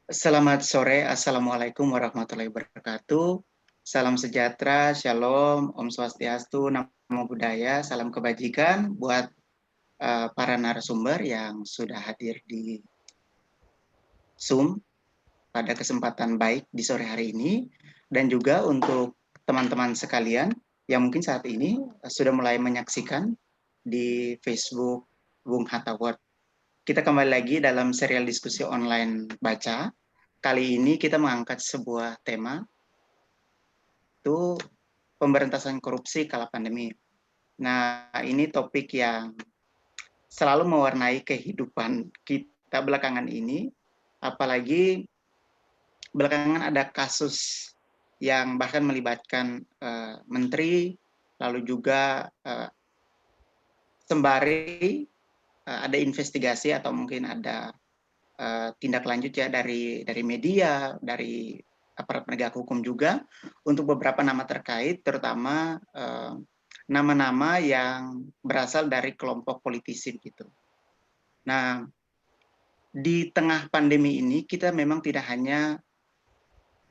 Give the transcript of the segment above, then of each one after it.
Selamat sore, Assalamualaikum warahmatullahi wabarakatuh. Salam sejahtera, Shalom, Om Swastiastu, Namo Buddhaya, salam kebajikan buat para narasumber yang sudah hadir di Zoom pada kesempatan baik di sore hari ini, dan juga untuk teman-teman sekalian yang mungkin saat ini sudah mulai menyaksikan di Facebook Bung Hatta World. Kita kembali lagi dalam serial diskusi online baca. Kali ini kita mengangkat sebuah tema, itu pemberantasan korupsi kala pandemi. Nah, ini topik yang selalu mewarnai kehidupan kita belakangan ini, apalagi belakangan ada kasus yang bahkan melibatkan menteri, lalu juga sembari ada investigasi atau mungkin ada tindak lanjut ya dari media, dari aparat penegak hukum juga untuk beberapa nama terkait, terutama nama-nama yang berasal dari kelompok politisi gitu. Nah, di tengah pandemi ini kita memang tidak hanya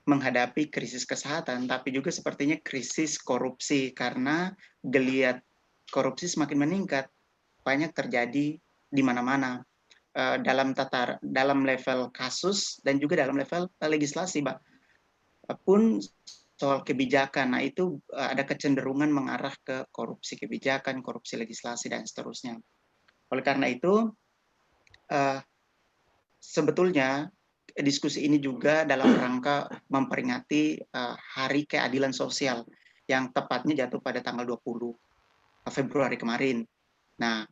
menghadapi krisis kesehatan, tapi juga sepertinya krisis korupsi karena geliat korupsi semakin meningkat, banyak terjadi di mana-mana. Dalam level kasus dan juga dalam level legislasi, Mbak. Pun soal kebijakan, nah itu ada kecenderungan mengarah ke korupsi kebijakan, korupsi legislasi dan seterusnya. Oleh karena itu, sebetulnya diskusi ini juga dalam rangka memperingati Hari Keadilan Sosial yang tepatnya jatuh pada tanggal 20 Februari kemarin. Nah,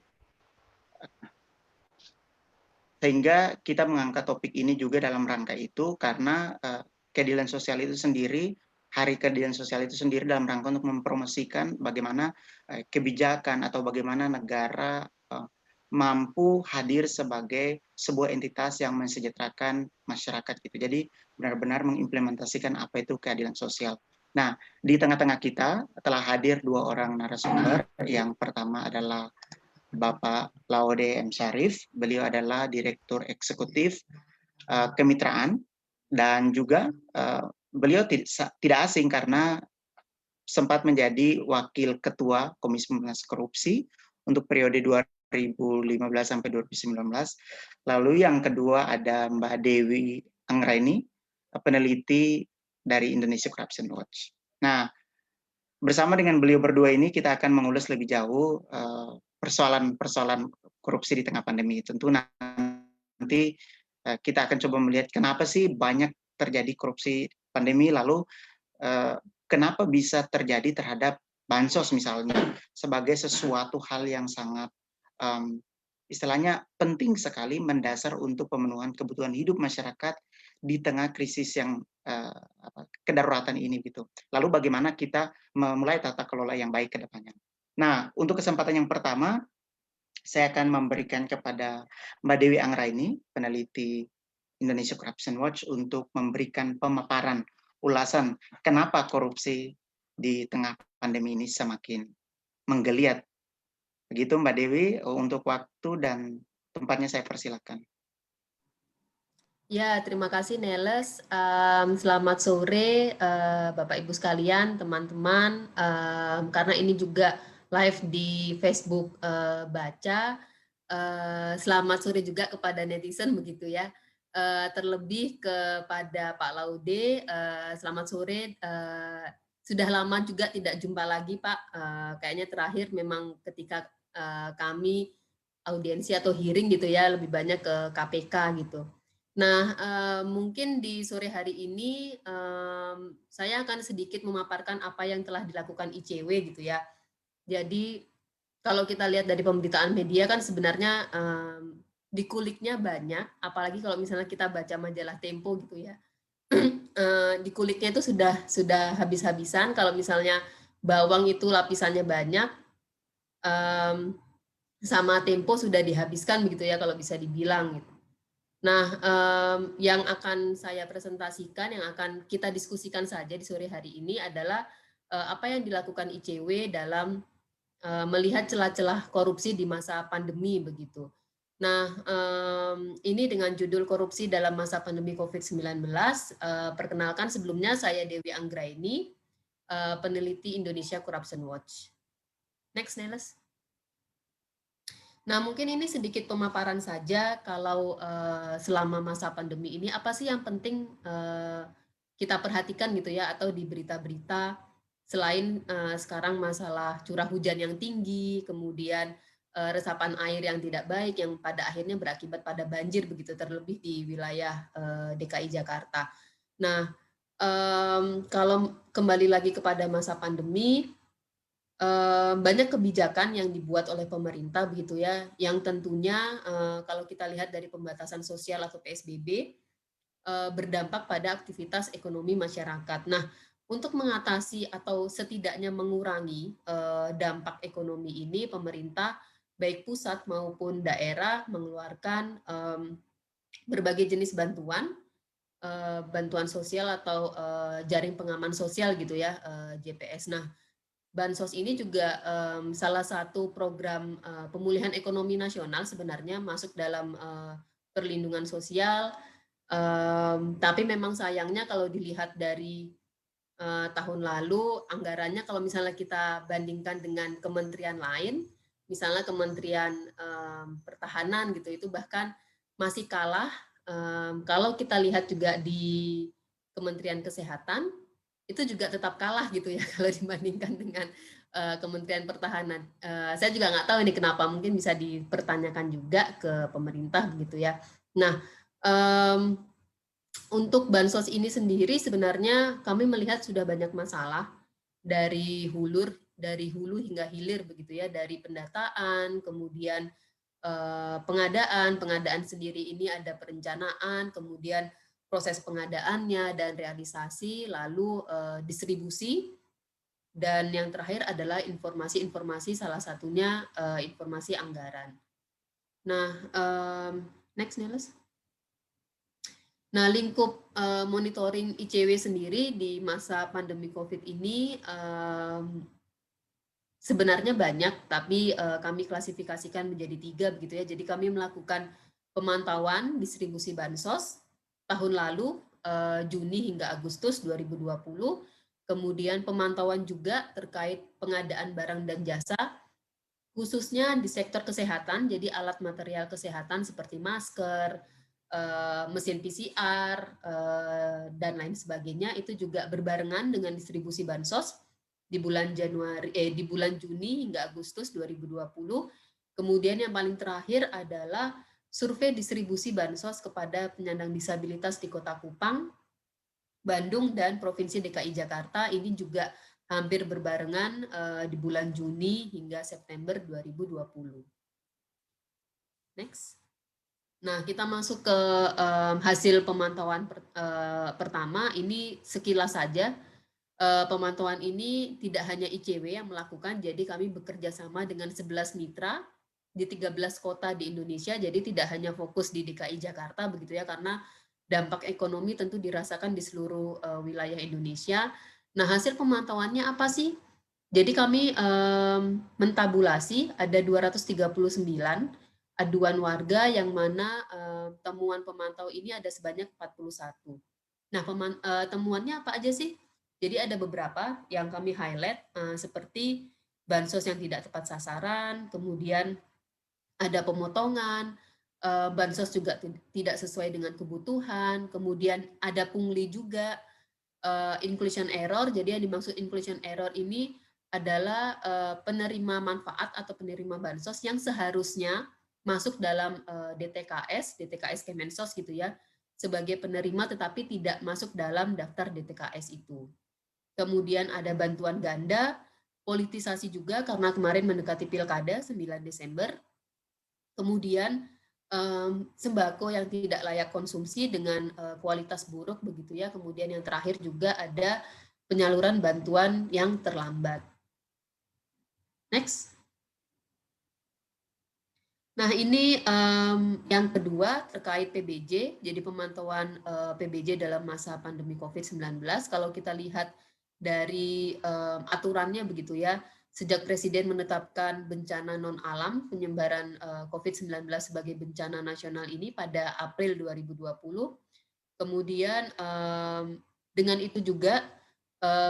sehingga kita mengangkat topik ini juga dalam rangka itu karena keadilan sosial itu sendiri, Hari Keadilan Sosial itu sendiri dalam rangka untuk mempromosikan bagaimana kebijakan atau bagaimana negara mampu hadir sebagai sebuah entitas yang mensejahterakan masyarakat gitu. Jadi benar-benar mengimplementasikan apa itu keadilan sosial. Nah, di tengah-tengah kita telah hadir dua orang narasumber. Yang pertama adalah Bapak Laude M. Syarif, beliau adalah Direktur Eksekutif Kemitraan, dan juga beliau tidak asing karena sempat menjadi Wakil Ketua Komisi Pemberantasan Korupsi untuk periode 2015 sampai 2019. Lalu yang kedua ada Mbak Dewi Anggraini, peneliti dari Indonesia Corruption Watch. Nah, bersama dengan beliau berdua ini kita akan mengulas lebih jauh persoalan-persoalan korupsi di tengah pandemi. Tentu nanti kita akan coba melihat kenapa sih banyak terjadi korupsi pandemi, lalu kenapa bisa terjadi terhadap bansos misalnya, sebagai sesuatu hal yang sangat istilahnya penting sekali, mendasar untuk pemenuhan kebutuhan hidup masyarakat di tengah krisis yang kedaruratan ini gitu. Lalu bagaimana kita memulai tata kelola yang baik ke depannya. Nah, untuk kesempatan yang pertama, saya akan memberikan kepada Mbak Dewi Anggraini, peneliti Indonesia Corruption Watch, untuk memberikan pemaparan ulasan kenapa korupsi di tengah pandemi ini semakin menggeliat. Begitu Mbak Dewi, untuk waktu dan tempatnya saya persilakan. Ya, terima kasih Neles. Selamat sore Bapak Ibu sekalian, teman-teman. Karena ini juga live di Facebook Baca. Selamat sore juga kepada netizen begitu ya. Terlebih kepada Pak Laude, selamat sore. Sudah lama juga tidak jumpa lagi Pak. Kayaknya terakhir memang ketika kami audiensi atau hearing gitu ya, lebih banyak ke KPK gitu. Nah, mungkin di sore hari ini saya akan sedikit memaparkan apa yang telah dilakukan ICW gitu ya. Jadi kalau kita lihat dari pemberitaan media kan sebenarnya dikuliknya banyak, apalagi kalau misalnya kita baca majalah Tempo gitu ya. Dikuliknya itu sudah habis-habisan. Kalau misalnya bawang itu lapisannya banyak, sama Tempo sudah dihabiskan begitu ya kalau bisa dibilang gitu. Nah, yang akan saya presentasikan, yang akan kita diskusikan saja di sore hari ini adalah apa yang dilakukan ICW dalam melihat celah-celah korupsi di masa pandemi begitu. Nah, ini dengan judul Korupsi dalam Masa Pandemi COVID-19. Perkenalkan, sebelumnya saya Dewi Anggraini, peneliti Indonesia Corruption Watch. Next, Neles. Nah, mungkin ini sedikit pemaparan saja kalau selama masa pandemi ini apa sih yang penting kita perhatikan gitu ya, atau di berita-berita selain sekarang masalah curah hujan yang tinggi, kemudian resapan air yang tidak baik yang pada akhirnya berakibat pada banjir begitu, terlebih di wilayah DKI Jakarta. Nah, kalau kembali lagi kepada masa pandemi, banyak kebijakan yang dibuat oleh pemerintah begitu ya, yang tentunya kalau kita lihat dari pembatasan sosial atau PSBB berdampak pada aktivitas ekonomi masyarakat. Nah, untuk mengatasi atau setidaknya mengurangi dampak ekonomi ini, pemerintah baik pusat maupun daerah mengeluarkan berbagai jenis bantuan, bantuan sosial atau jaring pengaman sosial gitu ya, JPS. Nah, Bansos ini juga salah satu program pemulihan ekonomi nasional, sebenarnya masuk dalam perlindungan sosial, tapi memang sayangnya kalau dilihat dari tahun lalu, anggarannya kalau misalnya kita bandingkan dengan kementerian lain, misalnya Kementerian Pertahanan gitu, itu bahkan masih kalah. Kalau kita lihat juga di Kementerian Kesehatan, itu juga tetap kalah gitu ya kalau dibandingkan dengan Kementerian Pertahanan. Saya juga nggak tahu ini kenapa, mungkin bisa dipertanyakan juga ke pemerintah begitu ya. Nah, untuk bansos ini sendiri sebenarnya kami melihat sudah banyak masalah dari hulu hingga hilir begitu ya, dari pendataan, kemudian pengadaan sendiri ini ada perencanaan, kemudian proses pengadaannya dan realisasi, lalu distribusi, dan yang terakhir adalah informasi-informasi, salah satunya informasi anggaran. Nah, next Niels. Nah, lingkup monitoring ICW sendiri di masa pandemi COVID ini sebenarnya banyak, tapi kami klasifikasikan menjadi 3 begitu ya. Jadi kami melakukan pemantauan distribusi bansos tahun lalu, Juni hingga Agustus 2020, kemudian pemantauan juga terkait pengadaan barang dan jasa, khususnya di sektor kesehatan, jadi alat material kesehatan seperti masker, mesin PCR, dan lain sebagainya, itu juga berbarengan dengan distribusi bansos di bulan Juni hingga Agustus 2020. Kemudian yang paling terakhir adalah survei distribusi bansos kepada penyandang disabilitas di Kota Kupang, Bandung, dan Provinsi DKI Jakarta. Ini juga hampir berbarengan di bulan Juni hingga September 2020. Next. Nah, kita masuk ke hasil pemantauan pertama. Ini sekilas saja. Pemantauan ini tidak hanya ICW yang melakukan, jadi kami bekerja sama dengan 11 mitra di 13 kota di Indonesia, jadi tidak hanya fokus di DKI Jakarta begitu ya, karena dampak ekonomi tentu dirasakan di seluruh wilayah Indonesia. Nah, hasil pemantauannya apa sih? Jadi kami mentabulasi ada 239 aduan warga, yang mana temuan pemantau ini ada sebanyak 41. Nah, temuannya apa aja sih? Jadi ada beberapa yang kami highlight, seperti bansos yang tidak tepat sasaran, kemudian ada pemotongan, bansos juga tidak sesuai dengan kebutuhan, kemudian ada pungli juga, inclusion error. Jadi yang dimaksud inclusion error ini adalah penerima manfaat atau penerima bansos yang seharusnya masuk dalam DTKS Kemensos gitu ya, sebagai penerima tetapi tidak masuk dalam daftar DTKS itu. Kemudian ada bantuan ganda, politisasi juga karena kemarin mendekati Pilkada 9 Desember. Kemudian sembako yang tidak layak konsumsi dengan kualitas buruk begitu ya. Kemudian yang terakhir juga ada penyaluran bantuan yang terlambat. Next. Nah, ini yang kedua terkait PBJ, jadi pemantauan PBJ dalam masa pandemi COVID-19. Kalau kita lihat dari aturannya begitu ya, sejak Presiden menetapkan bencana non-alam penyebaran COVID-19 sebagai bencana nasional ini pada April 2020. Kemudian dengan itu juga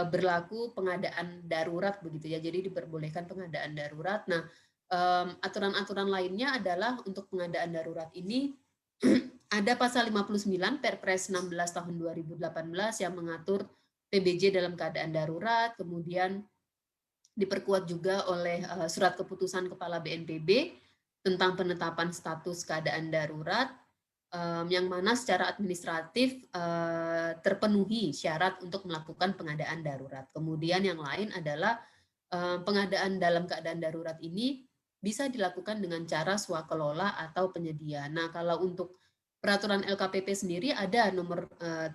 berlaku pengadaan darurat begitu ya. Jadi diperbolehkan pengadaan darurat. Nah, aturan-aturan lainnya adalah untuk pengadaan darurat ini ada pasal 59 Perpres 16 tahun 2018 yang mengatur PBJ dalam keadaan darurat, kemudian diperkuat juga oleh surat keputusan Kepala BNPB tentang penetapan status keadaan darurat, yang mana secara administratif terpenuhi syarat untuk melakukan pengadaan darurat. Kemudian yang lain adalah pengadaan dalam keadaan darurat ini bisa dilakukan dengan cara swakelola atau penyedia. Nah, kalau untuk peraturan LKPP sendiri ada nomor 13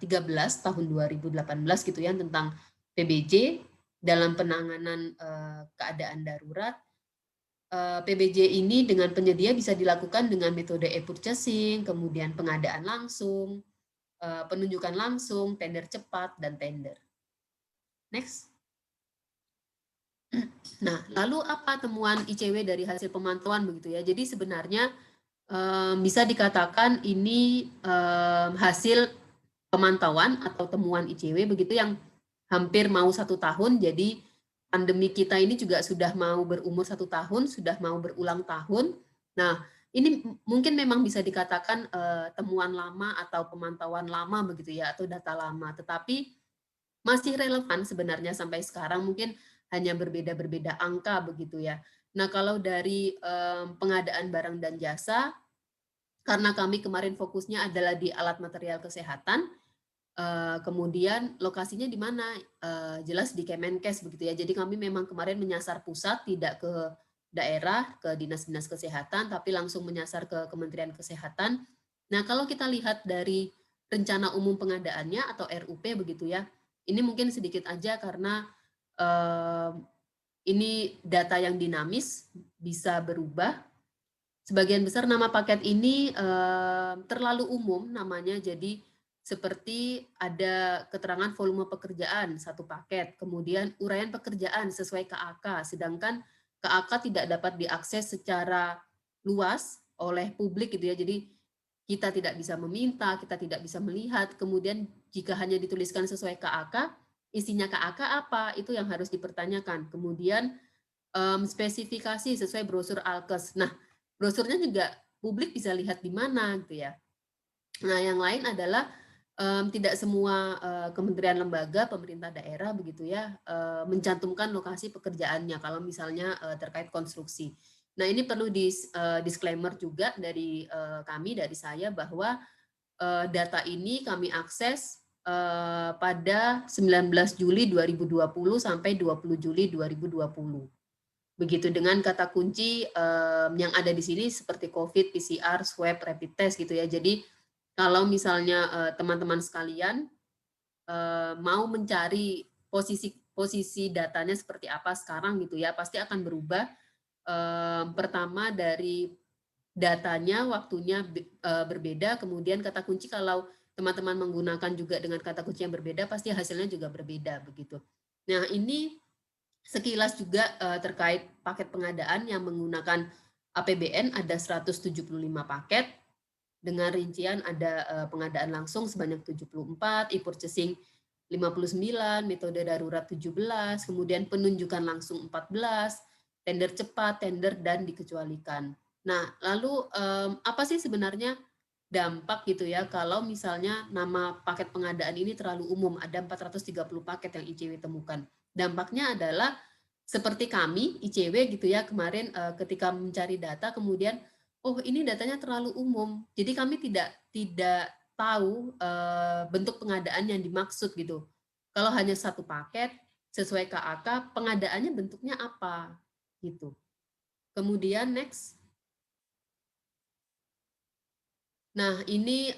tahun 2018 gitu ya tentang PBJ dalam penanganan keadaan darurat. PBJ ini dengan penyedia bisa dilakukan dengan metode e-purchasing, kemudian pengadaan langsung, penunjukan langsung, tender cepat, dan tender. Next. Nah, lalu apa temuan ICW dari hasil pemantauan begitu ya? Jadi sebenarnya bisa dikatakan ini hasil pemantauan atau temuan ICW begitu yang hampir mau 1 tahun. Jadi pandemi kita ini juga sudah mau berumur 1 tahun, sudah mau berulang tahun. Nah, ini mungkin memang bisa dikatakan temuan lama atau pemantauan lama begitu ya, atau data lama. Tetapi masih relevan sebenarnya sampai sekarang, mungkin hanya berbeda-berbeda angka begitu ya. Nah, kalau dari pengadaan barang dan jasa, karena kami kemarin fokusnya adalah di alat material kesehatan, kemudian lokasinya di mana? Jelas di Kemenkes begitu ya. Jadi kami memang kemarin menyasar pusat, tidak ke daerah, ke dinas-dinas kesehatan, tapi langsung menyasar ke Kementerian Kesehatan. Nah, kalau kita lihat dari rencana umum pengadaannya atau RUP begitu ya, ini mungkin sedikit aja karena ini data yang dinamis, bisa berubah. Sebagian besar nama paket ini terlalu umum namanya, jadi seperti ada keterangan volume pekerjaan satu paket, kemudian uraian pekerjaan sesuai KAK, sedangkan KAK tidak dapat diakses secara luas oleh publik gitu ya. Jadi kita tidak bisa meminta, kita tidak bisa melihat. Kemudian jika hanya dituliskan sesuai KAK, isinya KAK apa? Itu yang harus dipertanyakan. Kemudian spesifikasi sesuai brosur Alkes. Nah, brosurnya juga publik bisa lihat di mana gitu ya. Nah, yang lain adalah tidak semua kementerian lembaga pemerintah daerah begitu ya mencantumkan lokasi pekerjaannya kalau misalnya terkait konstruksi. Nah, ini perlu disclaimer juga dari kami, dari saya bahwa data ini kami akses pada 19 Juli 2020 sampai 20 Juli 2020. Begitu dengan kata kunci yang ada di sini seperti COVID, PCR, swab, rapid test gitu ya. Jadi kalau misalnya teman-teman sekalian mau mencari posisi datanya seperti apa sekarang gitu ya, pasti akan berubah. Pertama dari datanya, waktunya berbeda, kemudian kata kunci kalau teman-teman menggunakan juga dengan kata kunci yang berbeda, pasti hasilnya juga berbeda begitu. Nah, ini sekilas juga terkait paket pengadaan yang menggunakan APBN ada 175 paket, dengan rincian ada pengadaan langsung sebanyak 74, e-purchasing 59, metode darurat 17, kemudian penunjukan langsung 14, tender cepat, tender dan dikecualikan. Nah, lalu apa sih sebenarnya dampak gitu ya kalau misalnya nama paket pengadaan ini terlalu umum, ada 430 paket yang ICW temukan. Dampaknya adalah seperti kami ICW gitu ya kemarin ketika mencari data kemudian oh ini datanya terlalu umum. Jadi kami tidak tahu bentuk pengadaan yang dimaksud gitu. Kalau hanya satu paket sesuai KAK, pengadaannya bentuknya apa gitu. Kemudian next. Nah, ini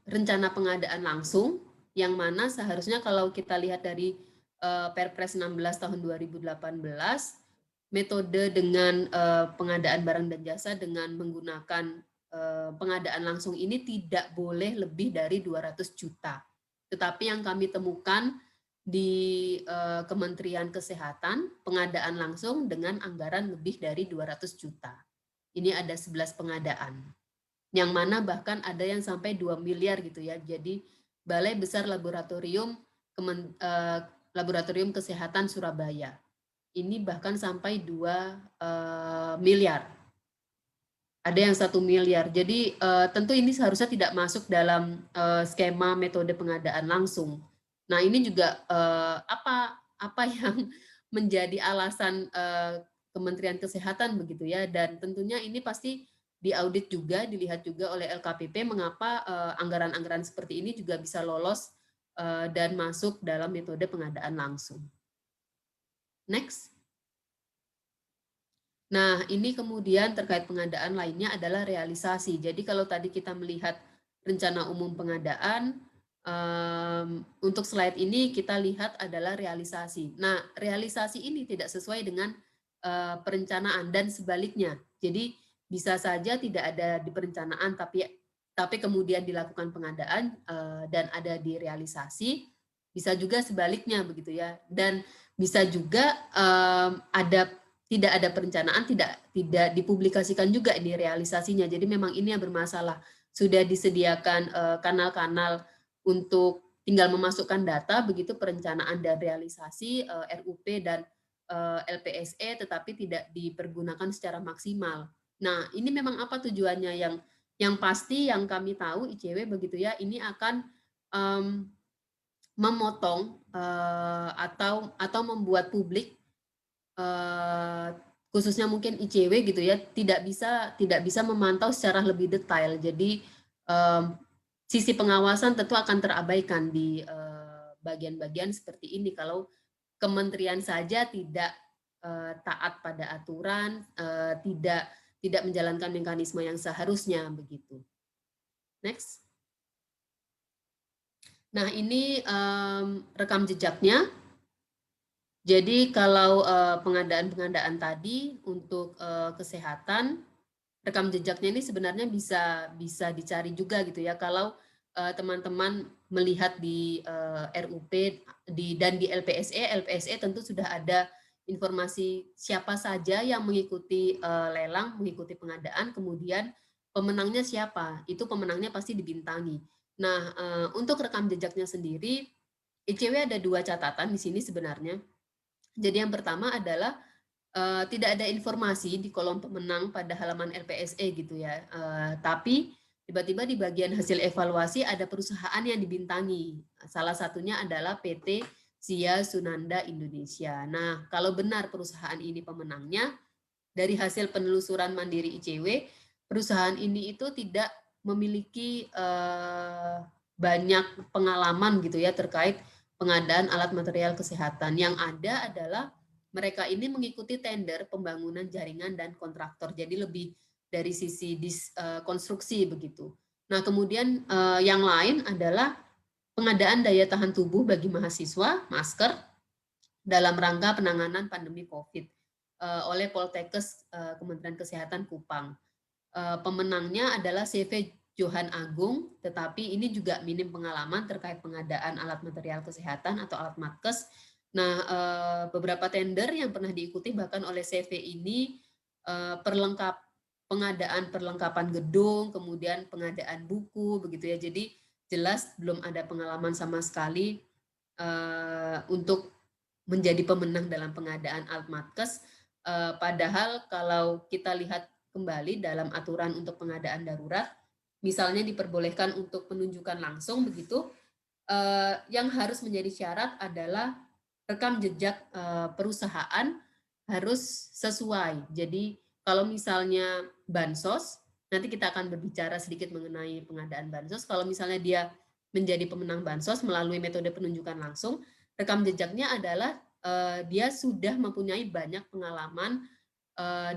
rencana pengadaan langsung yang mana seharusnya kalau kita lihat dari Perpres 16 tahun 2018 metode dengan pengadaan barang dan jasa dengan menggunakan pengadaan langsung ini tidak boleh lebih dari 200 juta. Tetapi yang kami temukan di Kementerian Kesehatan, pengadaan langsung dengan anggaran lebih dari 200 juta. Ini ada 11 pengadaan. Yang mana bahkan ada yang sampai 2 miliar gitu ya. Jadi Balai Besar Laboratorium Kesehatan Surabaya. Ini bahkan sampai 2 miliar. Ada yang 1 miliar. Jadi tentu ini seharusnya tidak masuk dalam skema metode pengadaan langsung. Nah, ini juga apa yang menjadi alasan Kementerian Kesehatan begitu ya, dan tentunya ini pasti diaudit juga, dilihat juga oleh LKPP mengapa anggaran-anggaran seperti ini juga bisa lolos dan masuk dalam metode pengadaan langsung. Next. Nah, ini kemudian terkait pengadaan lainnya adalah realisasi. Jadi kalau tadi kita melihat rencana umum pengadaan, untuk slide ini kita lihat adalah realisasi. Nah, realisasi ini tidak sesuai dengan perencanaan dan sebaliknya. Jadi bisa saja tidak ada di perencanaan, tapi kemudian dilakukan pengadaan dan ada di realisasi. Bisa juga sebaliknya begitu ya. Dan bisa juga ada tidak ada perencanaan, tidak dipublikasikan juga ini realisasinya. Jadi memang ini yang bermasalah. Sudah disediakan kanal-kanal untuk tinggal memasukkan data, begitu perencanaan dan realisasi RUP dan LPSE, tetapi tidak dipergunakan secara maksimal. Nah, ini memang apa tujuannya? Yang pasti yang kami tahu ICW begitu ya, ini akan memotong atau membuat publik khususnya mungkin ICW gitu ya, tidak bisa memantau secara lebih detail. Jadi sisi pengawasan tentu akan terabaikan di bagian-bagian seperti ini kalau kementerian saja tidak taat pada aturan, tidak menjalankan mekanisme yang seharusnya begitu. Next. Nah, ini rekam jejaknya. Jadi kalau pengadaan-pengadaan tadi untuk kesehatan, rekam jejaknya ini sebenarnya bisa dicari juga gitu ya. Kalau teman-teman melihat di RUP dan di LPSE tentu sudah ada informasi siapa saja yang mengikuti lelang, mengikuti pengadaan, kemudian pemenangnya siapa. Itu pemenangnya pasti dibintangi. Nah, untuk rekam jejaknya sendiri, ICW ada 2 catatan di sini sebenarnya. Jadi yang pertama adalah tidak ada informasi di kolom pemenang pada halaman LPSE gitu ya. Tapi tiba-tiba di bagian hasil evaluasi ada perusahaan yang dibintangi. Salah satunya adalah PT Sia Sunanda Indonesia. Nah, kalau benar perusahaan ini pemenangnya, dari hasil penelusuran mandiri ICW, perusahaan ini itu tidak memiliki banyak pengalaman gitu ya terkait pengadaan alat material kesehatan. Yang ada adalah mereka ini mengikuti tender pembangunan jaringan dan kontraktor. Jadi lebih dari sisi konstruksi begitu. Nah, kemudian yang lain adalah pengadaan daya tahan tubuh bagi mahasiswa, masker, dalam rangka penanganan pandemi COVID oleh Poltekkes Kementerian Kesehatan Kupang. Pemenangnya adalah CV Johan Agung, tetapi ini juga minim pengalaman terkait pengadaan alat material kesehatan atau alat matkes. Nah, beberapa tender yang pernah diikuti bahkan oleh CV ini pengadaan perlengkapan gedung, kemudian pengadaan buku, begitu ya. Jadi jelas belum ada pengalaman sama sekali untuk menjadi pemenang dalam pengadaan alat matkes. Padahal kalau kita lihat kembali dalam aturan untuk pengadaan darurat, misalnya diperbolehkan untuk penunjukan langsung begitu, yang harus menjadi syarat adalah rekam jejak perusahaan harus sesuai. Jadi kalau misalnya bansos, nanti kita akan berbicara sedikit mengenai pengadaan bansos. Kalau misalnya dia menjadi pemenang bansos melalui metode penunjukan langsung, rekam jejaknya adalah dia sudah mempunyai banyak pengalaman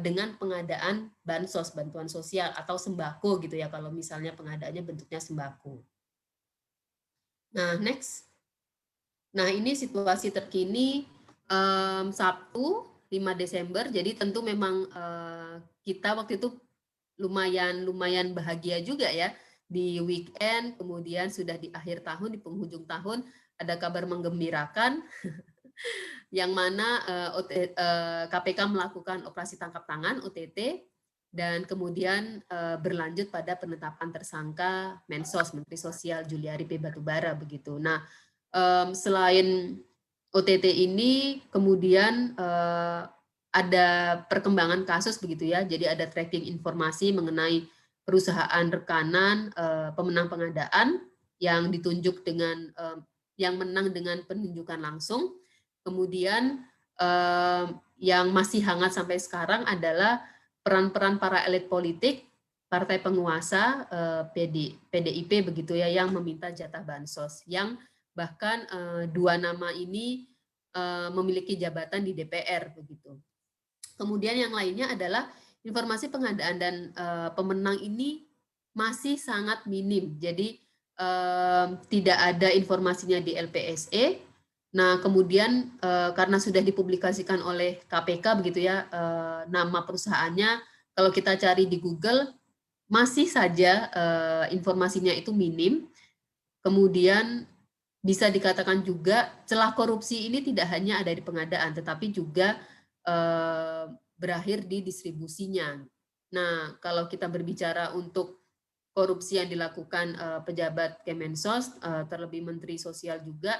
dengan pengadaan bansos, bantuan sosial atau sembako gitu ya, kalau misalnya pengadaannya bentuknya sembako. Nah, next. Nah, ini situasi terkini Sabtu 5 Desember, jadi tentu memang kita waktu itu lumayan bahagia juga ya. di weekend, kemudian sudah di akhir tahun, di penghujung tahun, ada kabar menggembirakan yang mana KPK melakukan operasi tangkap tangan (OTT) dan kemudian berlanjut pada penetapan tersangka Mensos, Menteri Sosial Juliari P. Batubara begitu. Nah, selain OTT ini kemudian ada perkembangan kasus begitu ya. Jadi ada tracking informasi mengenai perusahaan rekanan pemenang pengadaan yang ditunjuk dengan yang menang dengan penunjukan langsung. Kemudian yang masih hangat sampai sekarang adalah peran-peran para elit politik, partai penguasa, PDIP begitu ya, yang meminta jatah bansos, yang bahkan dua nama ini memiliki jabatan di DPR begitu. Kemudian yang lainnya adalah informasi pengadaan dan pemenang ini masih sangat minim. Jadi tidak ada informasinya di LPSE. Nah, kemudian karena sudah dipublikasikan oleh KPK begitu ya, nama perusahaannya kalau kita cari di Google masih saja informasinya itu minim. Kemudian bisa dikatakan juga celah korupsi ini tidak hanya ada di pengadaan, tetapi juga berakhir di distribusinya. Nah, kalau kita berbicara untuk korupsi yang dilakukan pejabat Kemensos, terlebih Menteri Sosial juga,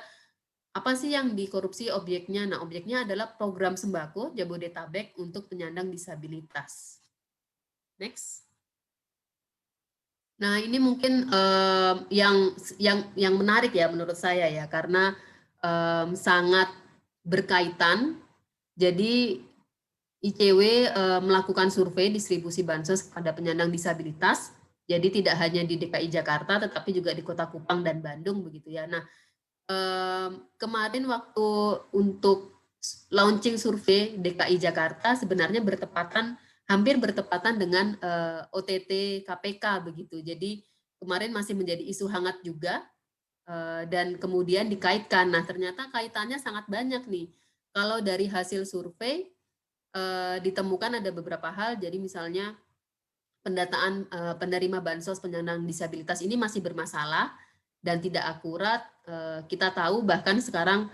apa sih yang dikorupsi objeknya? Nah, objeknya adalah program sembako Jabodetabek untuk penyandang disabilitas. Next. Nah, ini mungkin yang menarik ya menurut saya ya, karena sangat berkaitan. Jadi ICW melakukan survei distribusi bansos kepada penyandang disabilitas. Jadi tidak hanya di DKI Jakarta, tetapi juga di Kota Kupang dan Bandung begitu ya. Nah, kemarin waktu untuk launching survei DKI Jakarta sebenarnya hampir bertepatan dengan OTT KPK begitu. Jadi kemarin masih menjadi isu hangat juga dan kemudian dikaitkan. Nah, ternyata kaitannya sangat banyak nih. Kalau dari hasil survei ditemukan ada beberapa hal. Jadi misalnya pendataan penerima bansos penyandang disabilitas ini masih bermasalah dan tidak akurat. Kita tahu bahkan sekarang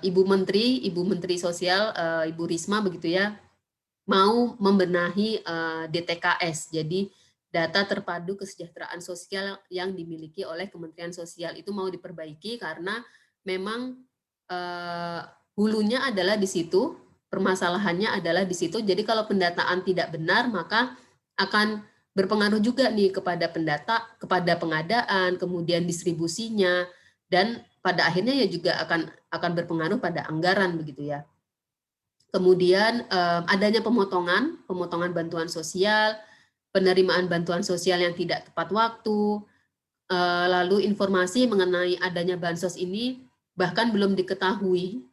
Ibu Menteri Sosial, Ibu Risma begitu ya, mau membenahi DTKS. Jadi data terpadu kesejahteraan sosial yang dimiliki oleh Kementerian Sosial itu mau diperbaiki karena memang hulunya adalah di situ, permasalahannya adalah di situ. Jadi kalau pendataan tidak benar maka akan berpengaruh juga nih kepada pengadaan, kemudian distribusinya, dan pada akhirnya ya juga akan berpengaruh pada anggaran begitu ya. Kemudian adanya pemotongan bantuan sosial, penerimaan bantuan sosial yang tidak tepat waktu, lalu informasi mengenai adanya bansos ini bahkan belum diketahui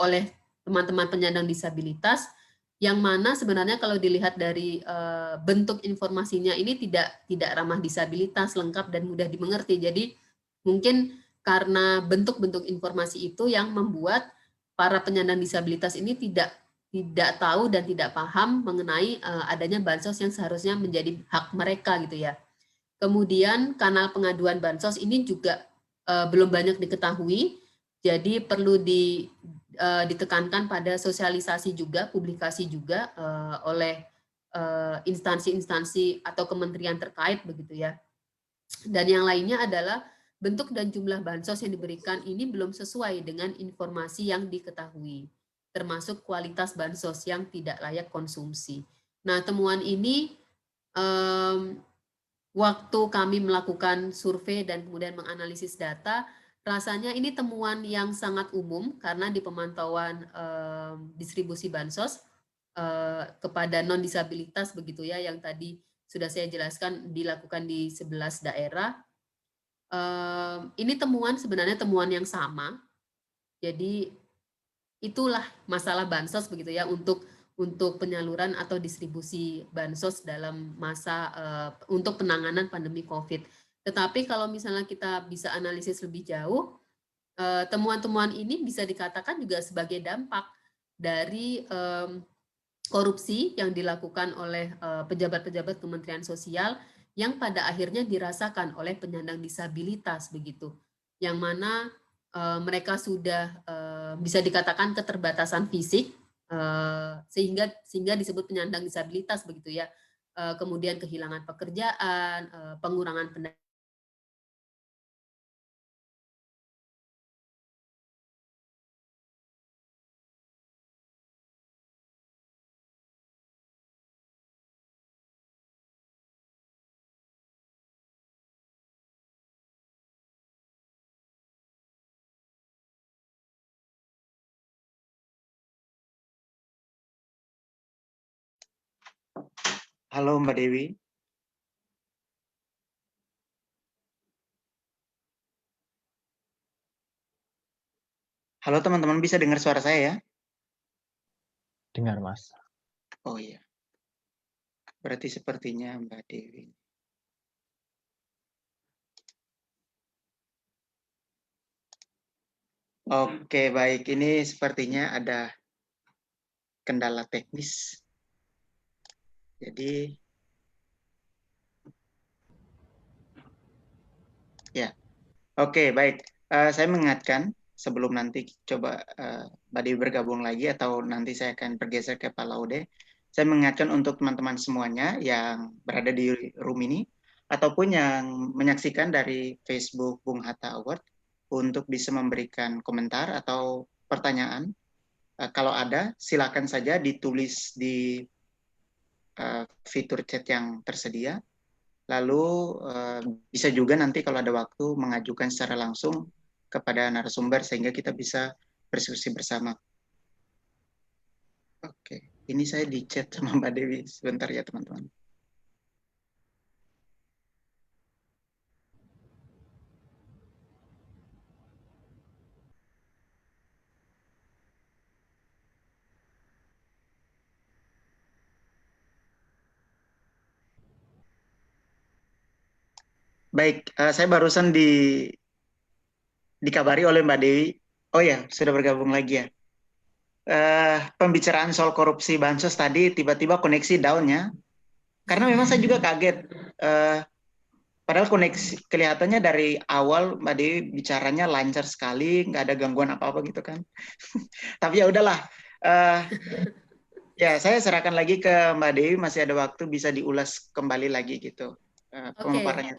oleh teman-teman penyandang disabilitas, yang mana sebenarnya kalau dilihat dari bentuk informasinya ini tidak ramah disabilitas, lengkap dan mudah dimengerti. Jadi mungkin karena bentuk-bentuk informasi itu yang membuat para penyandang disabilitas ini tidak tahu dan tidak paham mengenai adanya bansos yang seharusnya menjadi hak mereka gitu ya. Kemudian kanal pengaduan bansos ini juga belum banyak diketahui, jadi perlu ditekankan pada sosialisasi juga, publikasi juga oleh instansi-instansi atau kementerian terkait begitu ya. Dan yang lainnya adalah bentuk dan jumlah bansos yang diberikan ini belum sesuai dengan informasi yang diketahui, termasuk kualitas bansos yang tidak layak konsumsi. Nah, temuan ini waktu kami melakukan survei dan kemudian menganalisis data, rasanya ini temuan yang sangat umum karena di pemantauan distribusi bansos kepada non-disabilitas begitu ya, yang tadi sudah saya jelaskan dilakukan di 11 daerah. Ini sebenarnya temuan yang sama. Jadi itulah masalah bansos begitu ya, untuk penyaluran atau distribusi bansos dalam masa untuk penanganan pandemi COVID. Tetapi kalau misalnya kita bisa analisis lebih jauh, temuan-temuan ini bisa dikatakan juga sebagai dampak dari korupsi yang dilakukan oleh pejabat-pejabat Kementerian Sosial yang pada akhirnya dirasakan oleh penyandang disabilitas begitu. Yang mana mereka sudah bisa dikatakan keterbatasan fisik sehingga disebut penyandang disabilitas begitu ya. Kemudian kehilangan pekerjaan, pengurangan pendapatan. Halo Mbak Dewi. Halo teman-teman, bisa dengar suara saya ya? Dengar, Mas. Oh iya. Berarti sepertinya Mbak Dewi. Oke, baik. Ini sepertinya ada kendala teknis. Jadi, ya. Oke, baik. Saya mengingatkan sebelum nanti coba Mbak Dewi bergabung lagi atau nanti saya akan bergeser ke Pak Laude. Saya mengingatkan untuk teman-teman semuanya yang berada di room ini ataupun yang menyaksikan dari Facebook Bung Hatta Award untuk bisa memberikan komentar atau pertanyaan. Kalau ada, silakan saja ditulis di fitur chat yang tersedia. Lalu bisa juga nanti kalau ada waktu mengajukan secara langsung kepada narasumber sehingga kita bisa berdiskusi bersama. Oke, ini saya di chat sama Mbak Dewi sebentar ya teman-teman. Baik, saya barusan dikabari oleh Mbak Dewi. Oh ya, sudah bergabung lagi ya. Pembicaraan soal korupsi bansos tadi tiba-tiba koneksi down-nya. Karena memang saya juga kaget. Padahal koneksi kelihatannya dari awal Mbak Dewi bicaranya lancar sekali, nggak ada gangguan apa-apa gitu kan. Tapi ya udahlah. Ya, saya serahkan lagi ke Mbak Dewi, masih ada waktu bisa diulas kembali lagi gitu. Oke, Pemaparannya.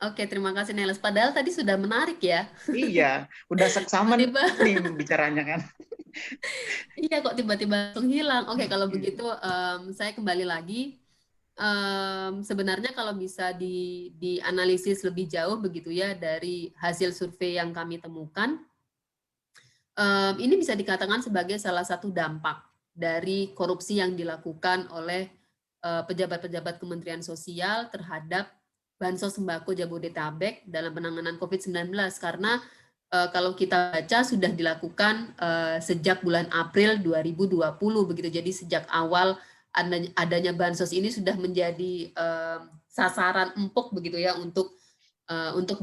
oke, terima kasih Neles. Padahal tadi sudah menarik ya. Iya, udah seksama Tiba-tiba, nih bicaranya kan. iya kok tiba-tiba langsung hilang. Oke, kalau Iya. begitu saya kembali lagi. Sebenarnya kalau bisa dianalisis lebih jauh begitu ya dari hasil survei yang kami temukan, ini bisa dikatakan sebagai salah satu dampak dari korupsi yang dilakukan oleh pejabat-pejabat Kementerian Sosial terhadap Bansos Sembako Jabodetabek dalam penanganan COVID-19 karena kalau kita baca sudah dilakukan sejak bulan April 2020 begitu. Jadi sejak awal adanya bansos ini sudah menjadi sasaran empuk begitu ya untuk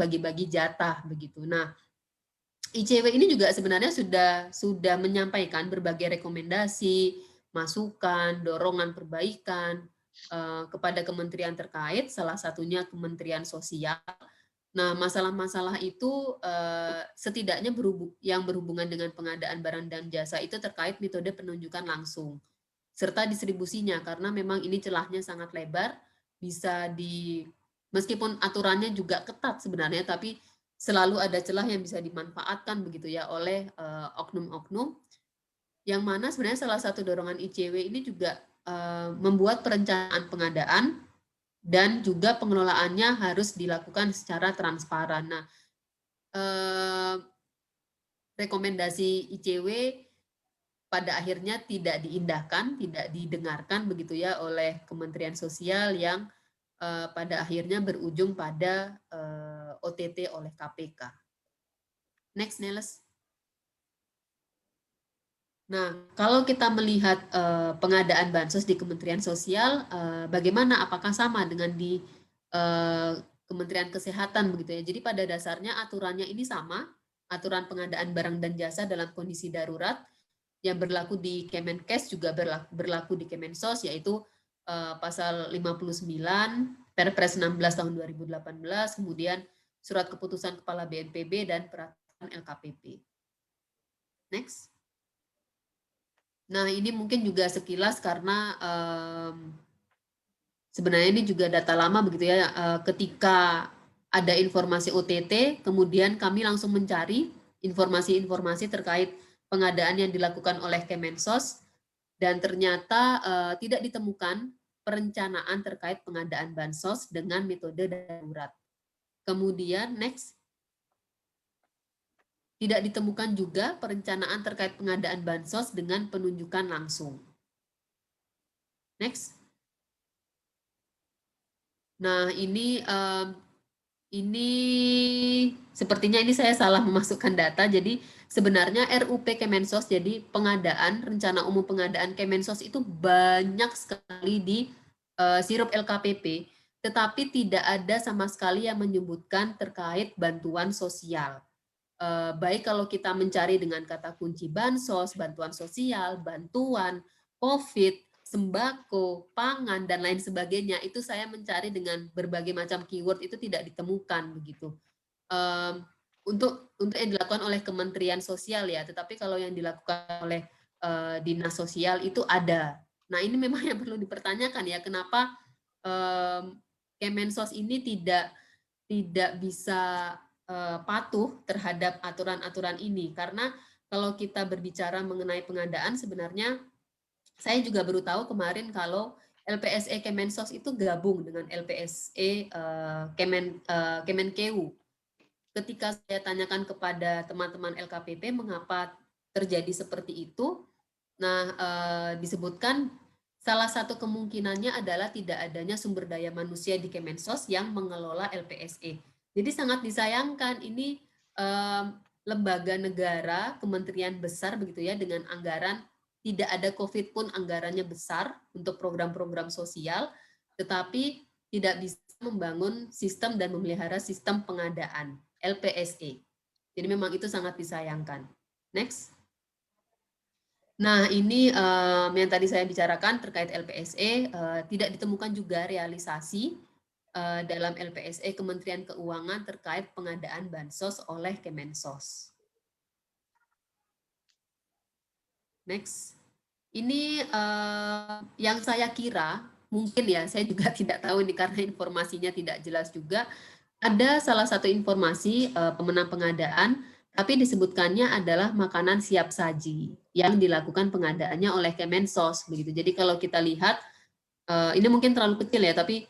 bagi-bagi jatah begitu. Nah, ICW ini juga sebenarnya sudah menyampaikan berbagai rekomendasi, masukan, dorongan perbaikan kepada kementerian terkait, salah satunya Kementerian Sosial. Nah, masalah-masalah itu setidaknya yang berhubungan dengan pengadaan barang dan jasa itu terkait metode penunjukan langsung serta distribusinya karena memang ini celahnya sangat lebar, bisa meskipun aturannya juga ketat sebenarnya tapi selalu ada celah yang bisa dimanfaatkan begitu ya oleh oknum-oknum yang mana sebenarnya salah satu dorongan ICW ini juga membuat perencanaan pengadaan dan juga pengelolaannya harus dilakukan secara transparan. Nah, rekomendasi ICW pada akhirnya tidak diindahkan, tidak didengarkan begitu ya oleh Kementerian Sosial yang pada akhirnya berujung pada OTT oleh KPK. Next, Neles. Nah, kalau kita melihat pengadaan bansos di Kementerian Sosial, bagaimana? Apakah sama dengan di Kementerian Kesehatan begitu ya? Jadi pada dasarnya aturannya ini sama, aturan pengadaan barang dan jasa dalam kondisi darurat yang berlaku di Kemenkes juga berlaku di Kemensos, yaitu pasal 59 Perpres 16 tahun 2018, kemudian surat keputusan Kepala BNPB dan peraturan LKPP. Next. Nah, ini mungkin juga sekilas karena sebenarnya ini juga data lama begitu ya. Ketika ada informasi OTT, kemudian kami langsung mencari informasi-informasi terkait pengadaan yang dilakukan oleh Kemensos, dan ternyata tidak ditemukan perencanaan terkait pengadaan bansos dengan metode darurat. Kemudian next, tidak ditemukan juga perencanaan terkait pengadaan bansos dengan penunjukan langsung. Next. Nah, ini sepertinya ini saya salah memasukkan data. Jadi sebenarnya RUP Kemensos, jadi pengadaan, rencana umum pengadaan Kemensos itu banyak sekali di sirup LKPP, tetapi tidak ada sama sekali yang menyebutkan terkait bantuan sosial. Baik kalau kita mencari dengan kata kunci bansos, bantuan sosial, bantuan, COVID, sembako, pangan, dan lain sebagainya, itu saya mencari dengan berbagai macam keyword itu tidak ditemukan begitu. Untuk yang dilakukan oleh Kementerian Sosial ya, tetapi kalau yang dilakukan oleh Dinas Sosial itu ada. Nah, ini memang yang perlu dipertanyakan ya, kenapa Kemensos ini tidak bisa patuh terhadap aturan-aturan ini, karena kalau kita berbicara mengenai pengadaan, sebenarnya saya juga baru tahu kemarin kalau LPSE Kemensos itu gabung dengan LPSE Kemenkeu. Ketika saya tanyakan kepada teman-teman LKPP mengapa terjadi seperti itu, nah disebutkan salah satu kemungkinannya adalah tidak adanya sumber daya manusia di Kemensos yang mengelola LPSE. Jadi sangat disayangkan ini lembaga negara, kementerian besar begitu ya, dengan anggaran tidak ada COVID pun anggarannya besar untuk program-program sosial, tetapi tidak bisa membangun sistem dan memelihara sistem pengadaan LPSE. Jadi memang itu sangat disayangkan. Next. Nah, ini yang tadi saya bicarakan terkait LPSE, tidak ditemukan juga realisasi dalam LPSE Kementerian Keuangan terkait pengadaan bansos oleh Kemensos. Next. Ini yang saya kira, mungkin ya, saya juga tidak tahu ini karena informasinya tidak jelas juga, ada salah satu informasi pemenang pengadaan, tapi disebutkannya adalah makanan siap saji yang dilakukan pengadaannya oleh Kemensos begitu. Jadi kalau kita lihat ini mungkin terlalu kecil ya, tapi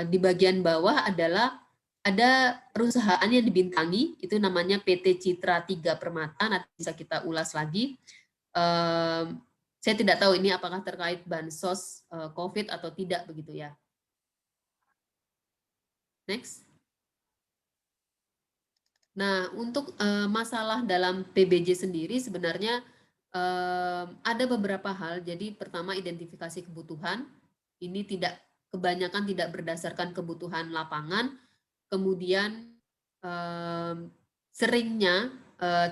di bagian bawah adalah ada perusahaan yang dibintangi, itu namanya PT Citra 3 Permata, nanti bisa kita ulas lagi. Saya tidak tahu ini apakah terkait bansos COVID atau tidak begitu ya. Next. Nah, untuk masalah dalam PBJ sendiri sebenarnya ada beberapa hal. Jadi pertama identifikasi kebutuhan. Ini kebanyakan tidak berdasarkan kebutuhan lapangan. Kemudian seringnya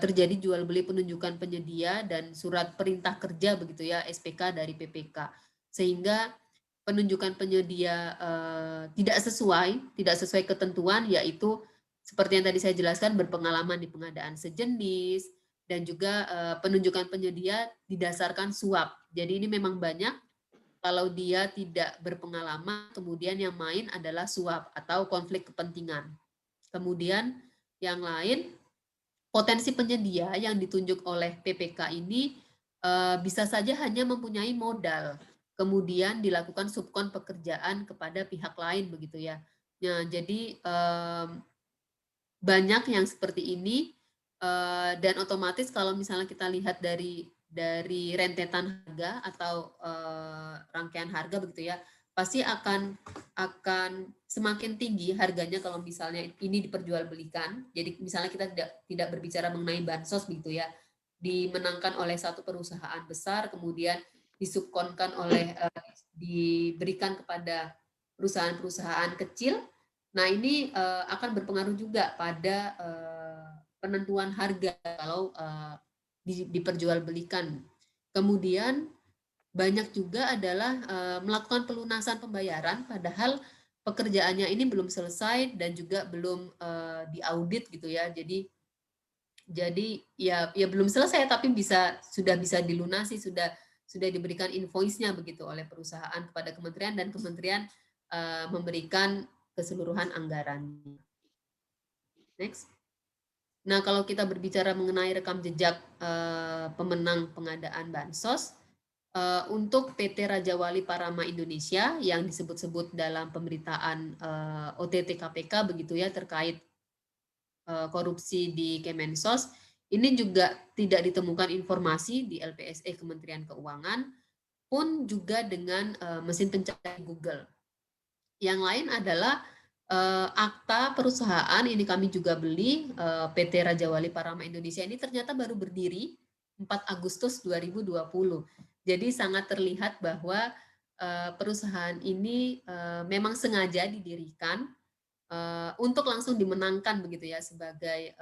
terjadi jual beli penunjukan penyedia dan surat perintah kerja begitu ya, SPK dari PPK. Sehingga penunjukan penyedia tidak sesuai ketentuan, yaitu seperti yang tadi saya jelaskan, berpengalaman di pengadaan sejenis, dan juga penunjukan penyedia didasarkan suap. Jadi ini memang banyak, kalau dia tidak berpengalaman, kemudian yang main adalah suap atau konflik kepentingan. Kemudian yang lain, potensi penyedia yang ditunjuk oleh PPK ini bisa saja hanya mempunyai modal, kemudian dilakukan subkon pekerjaan kepada pihak lain begitu ya. Nah, jadi banyak yang seperti ini, dan otomatis kalau misalnya kita lihat dari rentetan harga atau rangkaian harga begitu ya, pasti akan semakin tinggi harganya kalau misalnya ini diperjualbelikan. Jadi misalnya kita tidak berbicara mengenai bansos begitu ya, dimenangkan oleh satu perusahaan besar, kemudian disubkonkan diberikan kepada perusahaan-perusahaan kecil. Nah, ini akan berpengaruh juga pada penentuan harga kalau diperjualbelikan. Kemudian banyak juga adalah melakukan pelunasan pembayaran, padahal pekerjaannya ini belum selesai dan juga belum diaudit gitu ya. Jadi ya belum selesai tapi sudah bisa dilunasi, sudah diberikan invoice-nya begitu oleh perusahaan kepada kementerian, dan kementerian memberikan keseluruhan anggarannya. Next. Nah, kalau kita berbicara mengenai rekam jejak pemenang pengadaan bansos, untuk PT Raja Wali Parama Indonesia yang disebut-sebut dalam pemberitaan OTT KPK begitu ya, terkait korupsi di Kemensos, ini juga tidak ditemukan informasi di LPSE Kementerian Keuangan, pun juga dengan mesin pencari Google. Yang lain adalah akta perusahaan, ini kami juga beli, PT Raja Wali Parama Indonesia ini ternyata baru berdiri 4 Agustus 2020. Jadi sangat terlihat bahwa perusahaan ini memang sengaja didirikan untuk langsung dimenangkan begitu ya sebagai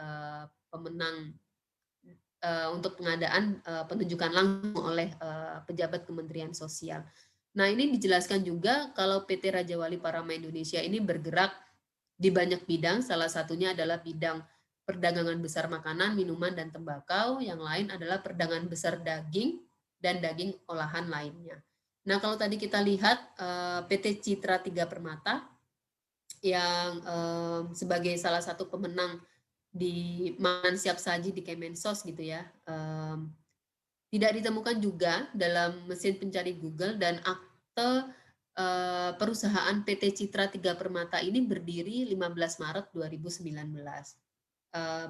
pemenang untuk pengadaan penunjukan langsung oleh pejabat Kementerian Sosial. Nah, ini dijelaskan juga kalau PT Raja Wali Parama Indonesia ini bergerak di banyak bidang, salah satunya adalah bidang perdagangan besar makanan, minuman, dan tembakau, yang lain adalah perdagangan besar daging dan daging olahan lainnya. Nah, kalau tadi kita lihat PT Citra Tiga Permata yang sebagai salah satu pemenang di makanan siap saji di Kemensos gitu ya, tidak ditemukan juga dalam mesin pencari Google, dan akte perusahaan PT Citra Tiga Permata ini berdiri 15 Maret 2019.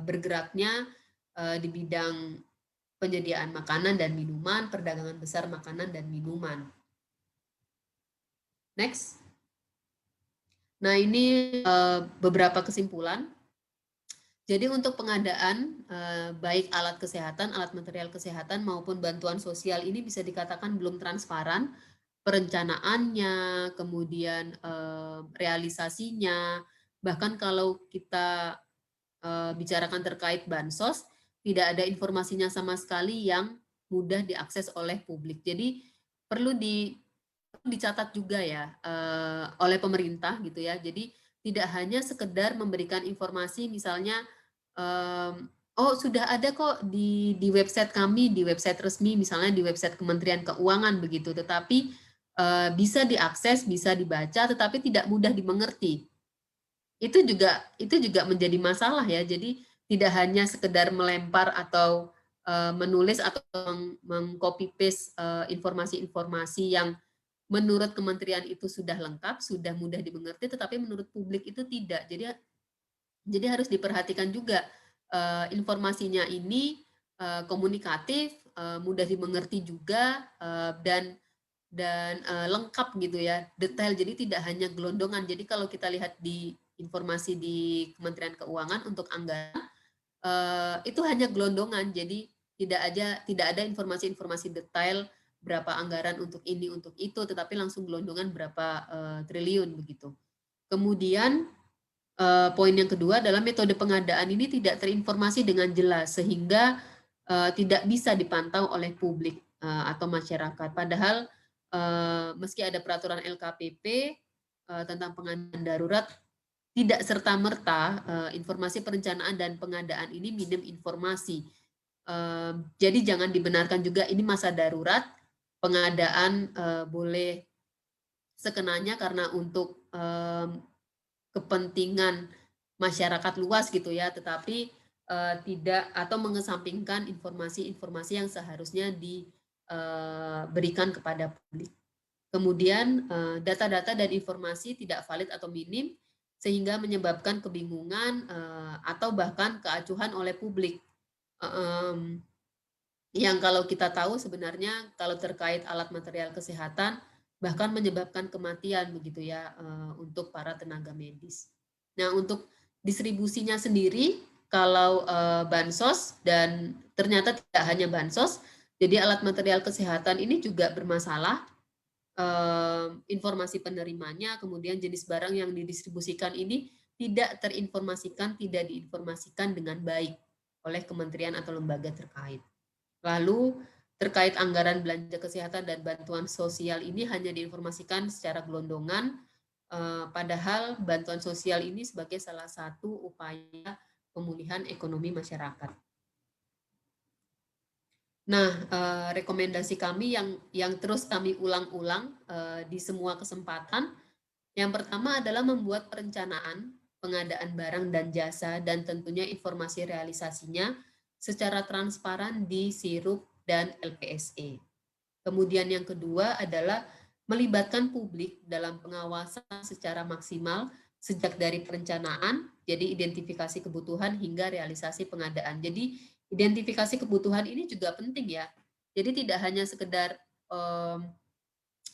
Bergeraknya di bidang penyediaan makanan dan minuman, perdagangan besar makanan dan minuman. Next. Nah, ini beberapa kesimpulan. Jadi untuk pengadaan baik alat kesehatan, alat material kesehatan maupun bantuan sosial ini bisa dikatakan belum transparan perencanaannya, kemudian realisasinya. Bahkan kalau kita bicarakan terkait bansos, tidak ada informasinya sama sekali yang mudah diakses oleh publik. Jadi perlu dicatat juga ya oleh pemerintah gitu ya. Jadi tidak hanya sekedar memberikan informasi misalnya oh sudah ada kok di website kami, di website resmi misalnya di website Kementerian Keuangan begitu, tetapi bisa diakses, bisa dibaca, tetapi tidak mudah dimengerti. Itu juga menjadi masalah ya. Jadi tidak hanya sekedar melempar atau menulis atau mengcopy paste informasi-informasi yang menurut kementerian itu sudah lengkap, sudah mudah dimengerti, tetapi menurut publik itu tidak. Jadi harus diperhatikan juga informasinya ini komunikatif, mudah dimengerti juga, dan lengkap gitu ya, detail. Jadi tidak hanya gelondongan. Jadi kalau kita lihat di informasi di Kementerian Keuangan untuk anggaran itu hanya gelondongan. Jadi tidak ada informasi-informasi detail berapa anggaran untuk ini, untuk itu, tetapi langsung gelondongan berapa triliun begitu. Kemudian poin yang kedua adalah metode pengadaan ini tidak terinformasi dengan jelas sehingga tidak bisa dipantau oleh publik atau masyarakat. Padahal meski ada peraturan LKPP tentang pengadaan darurat, tidak serta-merta informasi perencanaan dan pengadaan ini minim informasi. Jadi jangan dibenarkan juga ini masa darurat, pengadaan boleh sekenanya karena untuk kepentingan masyarakat luas gitu ya, tetapi tidak atau mengesampingkan informasi-informasi yang seharusnya diberikan kepada publik. Kemudian data-data dan informasi tidak valid atau minim sehingga menyebabkan kebingungan atau bahkan keacuhan oleh publik. Yang kalau kita tahu sebenarnya kalau terkait alat material kesehatan bahkan menyebabkan kematian begitu ya untuk para tenaga medis. Nah, untuk distribusinya sendiri kalau bansos, dan ternyata tidak hanya bansos, jadi alat material kesehatan ini juga bermasalah. Informasi penerimanya, kemudian jenis barang yang didistribusikan ini tidak terinformasikan, tidak diinformasikan dengan baik oleh kementerian atau lembaga terkait. Lalu terkait anggaran belanja kesehatan dan bantuan sosial ini hanya diinformasikan secara gelondongan, Padahal bantuan sosial ini sebagai salah satu upaya pemulihan ekonomi masyarakat. Nah, rekomendasi kami yang terus kami ulang-ulang di semua kesempatan, yang pertama adalah membuat perencanaan pengadaan barang dan jasa dan tentunya informasi realisasinya secara transparan di Sirup dan LPSE. Kemudian yang kedua adalah melibatkan publik dalam pengawasan secara maksimal sejak dari perencanaan, jadi identifikasi kebutuhan hingga realisasi pengadaan. Jadi identifikasi kebutuhan ini juga penting ya. Jadi tidak hanya sekedar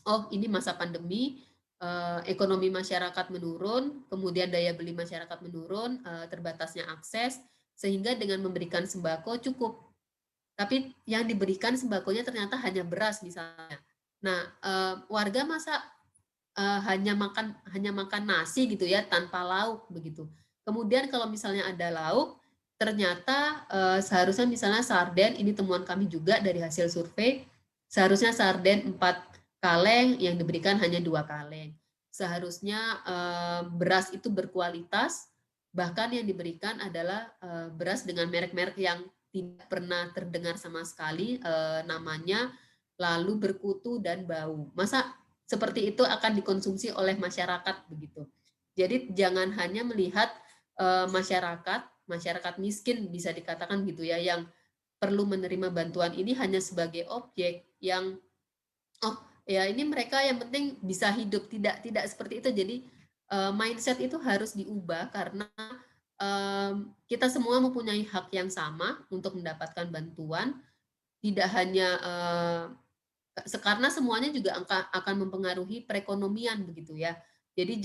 oh ini masa pandemi, ekonomi masyarakat menurun, kemudian daya beli masyarakat menurun, terbatasnya akses, sehingga dengan memberikan sembako cukup. Tapi yang diberikan sembakonya ternyata hanya beras misalnya. Nah, warga masa hanya makan nasi gitu ya tanpa lauk begitu. Kemudian kalau misalnya ada lauk, ternyata seharusnya misalnya sarden, ini temuan kami juga dari hasil survei, seharusnya sarden 4 kaleng yang diberikan hanya 2 kaleng. Seharusnya beras itu berkualitas, bahkan yang diberikan adalah beras dengan merek-merek yang tidak pernah terdengar sama sekali namanya, lalu berkutu dan bau. Masa seperti itu akan dikonsumsi oleh masyarakat begitu. Jadi jangan hanya melihat masyarakat miskin bisa dikatakan gitu ya, yang perlu menerima bantuan ini hanya sebagai objek yang oh ya ini mereka yang penting bisa hidup, tidak seperti itu. Jadi mindset itu harus diubah karena kita semua mempunyai hak yang sama untuk mendapatkan bantuan, tidak hanya karena semuanya juga akan mempengaruhi perekonomian begitu ya. Jadi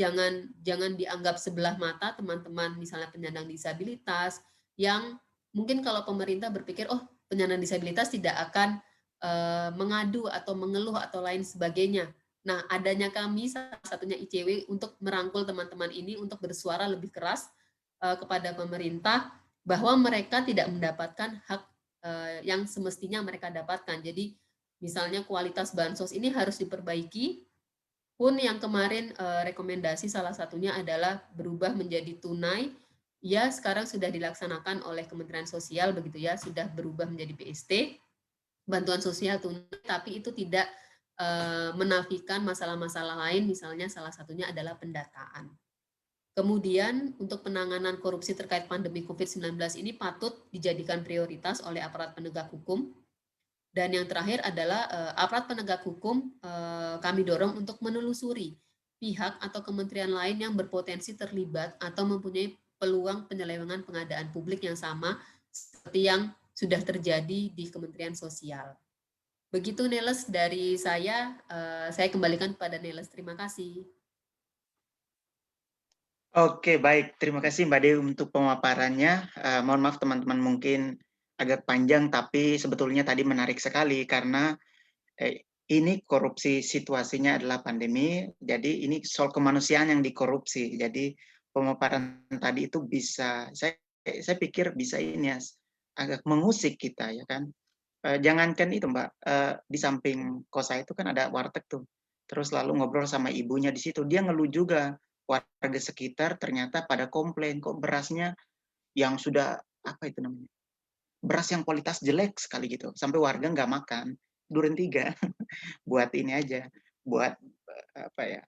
jangan dianggap sebelah mata teman-teman misalnya penyandang disabilitas yang mungkin kalau pemerintah berpikir oh penyandang disabilitas tidak akan mengadu atau mengeluh atau lain sebagainya. Nah, adanya kami salah satunya ICW untuk merangkul teman-teman ini untuk bersuara lebih keras kepada pemerintah bahwa mereka tidak mendapatkan hak yang semestinya mereka dapatkan. Jadi misalnya kualitas bansos ini harus diperbaiki, pun yang kemarin rekomendasi salah satunya adalah berubah menjadi tunai, ya sekarang sudah dilaksanakan oleh Kementerian Sosial begitu ya, sudah berubah menjadi BST, bantuan sosial tunai, tapi itu tidak menafikan masalah-masalah lain, misalnya salah satunya adalah pendataan. Kemudian untuk penanganan korupsi terkait pandemi COVID-19 ini patut dijadikan prioritas oleh aparat penegak hukum. Dan yang terakhir adalah aparat penegak hukum kami dorong untuk menelusuri pihak atau kementerian lain yang berpotensi terlibat atau mempunyai peluang penyelewengan pengadaan publik yang sama seperti yang sudah terjadi di Kementerian Sosial. Begitu Neles dari saya kembalikan kepada Neles. Terima kasih. Oke, baik. Terima kasih Mbak Dewi untuk pemaparannya. Mohon maaf teman-teman mungkin agak panjang, tapi sebetulnya tadi menarik sekali karena ini korupsi situasinya adalah pandemi, jadi ini soal kemanusiaan yang dikorupsi. Jadi pemaparan tadi itu bisa, saya pikir bisa ini ya, agak mengusik kita ya kan. Jangankan itu Mbak, di samping kosa itu kan ada warteg tuh. Terus lalu ngobrol sama ibunya di situ, dia ngeluh juga. Warga sekitar ternyata pada komplain kok berasnya yang sudah apa itu namanya, beras yang kualitas jelek sekali gitu, sampai warga nggak makan duren 3 buat ini aja, buat apa ya,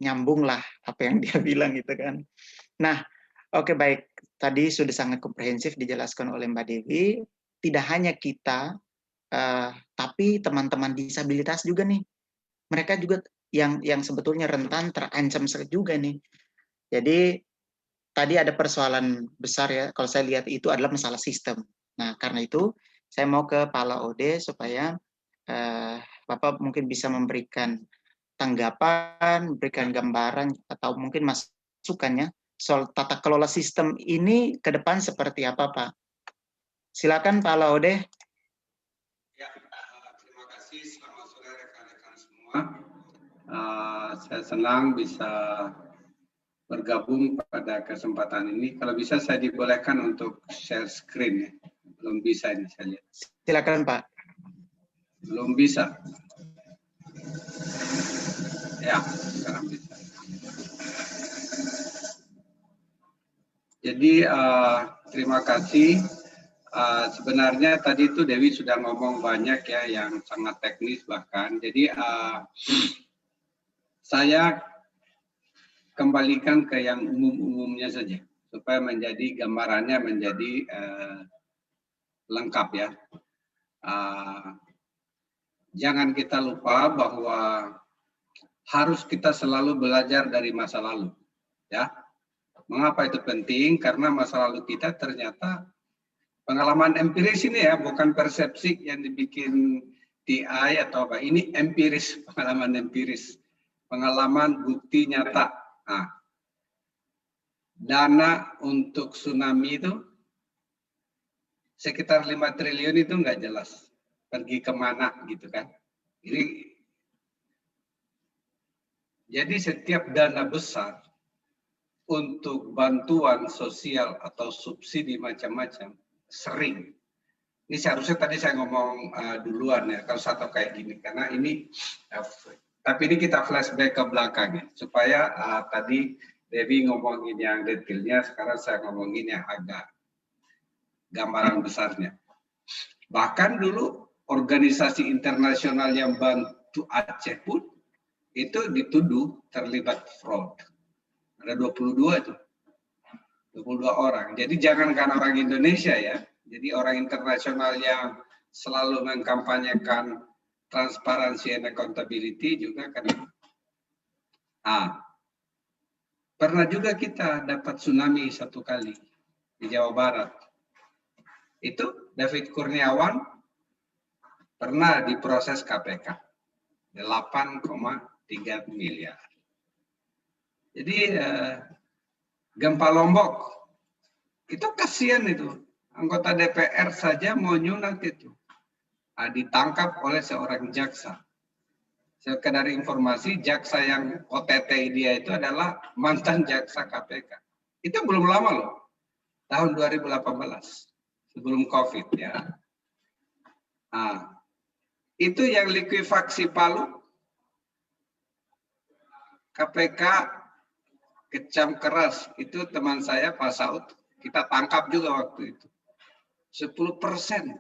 nyambung lah apa yang dia bilang gitu kan. Nah, oke baik, tadi sudah sangat komprehensif dijelaskan oleh Mbak Dewi. Tidak hanya kita, tapi teman-teman disabilitas juga nih, mereka juga yang sebetulnya rentan terancam juga nih. Jadi tadi ada persoalan besar ya, kalau saya lihat itu adalah masalah sistem. Nah, karena itu saya mau ke Pak Laode supaya Bapak mungkin bisa memberikan tanggapan, memberikan gambaran, atau mungkin masukannya soal tata kelola sistem ini ke depan seperti apa, Pak? Silakan Pak Laode. Ya, terima kasih. Selamat sore rekan-rekan semua. Saya senang bisa bergabung pada kesempatan ini. Kalau bisa saya dibolehkan untuk share screen ya. Belum bisa ini saya lihat. Silakan Pak. Belum bisa. Ya, sekarang bisa. Jadi terima kasih. Sebenarnya tadi itu Dewi sudah ngomong banyak ya yang sangat teknis bahkan. Jadi saya kembalikan ke yang umum-umumnya saja supaya menjadi gambarannya menjadi lengkap ya. Jangan kita lupa bahwa harus kita selalu belajar dari masa lalu, ya. Mengapa itu penting? Karena masa lalu kita ternyata pengalaman empiris ini ya, bukan persepsi yang dibikin TI atau apa. Ini empiris, pengalaman empiris, pengalaman bukti nyata. Nah, dana untuk tsunami itu sekitar 5 triliun itu nggak jelas pergi kemana gitu kan. Jadi setiap dana besar untuk bantuan sosial atau subsidi macam-macam sering. Ini seharusnya tadi saya ngomong duluan ya kalau satu kayak gini karena ini tapi ini kita flashback ke belakang ya supaya tadi Devi ngomongin yang detailnya, sekarang saya ngomongin yang agak gambaran besarnya. Bahkan dulu organisasi internasional yang bantu Aceh pun itu dituduh terlibat fraud. Ada 22 itu. 22 orang. Jadi jangankan orang Indonesia ya. Jadi orang internasional yang selalu mengkampanyekan transparansi and accountability juga kan. Pernah juga kita dapat tsunami satu kali di Jawa Barat. Itu David Kurniawan pernah diproses KPK 8,3 miliar. Jadi gempa Lombok itu kasihan itu anggota DPR saja mau nyunat itu ditangkap oleh seorang jaksa. Sekedar informasi, jaksa yang OTT dia itu adalah mantan jaksa KPK. Itu belum lama loh, tahun 2018 sebelum COVID ya. Itu yang likuifaksi Palu, KPK kecam keras. Itu teman saya Pak Saud, kita tangkap juga waktu itu. 10%.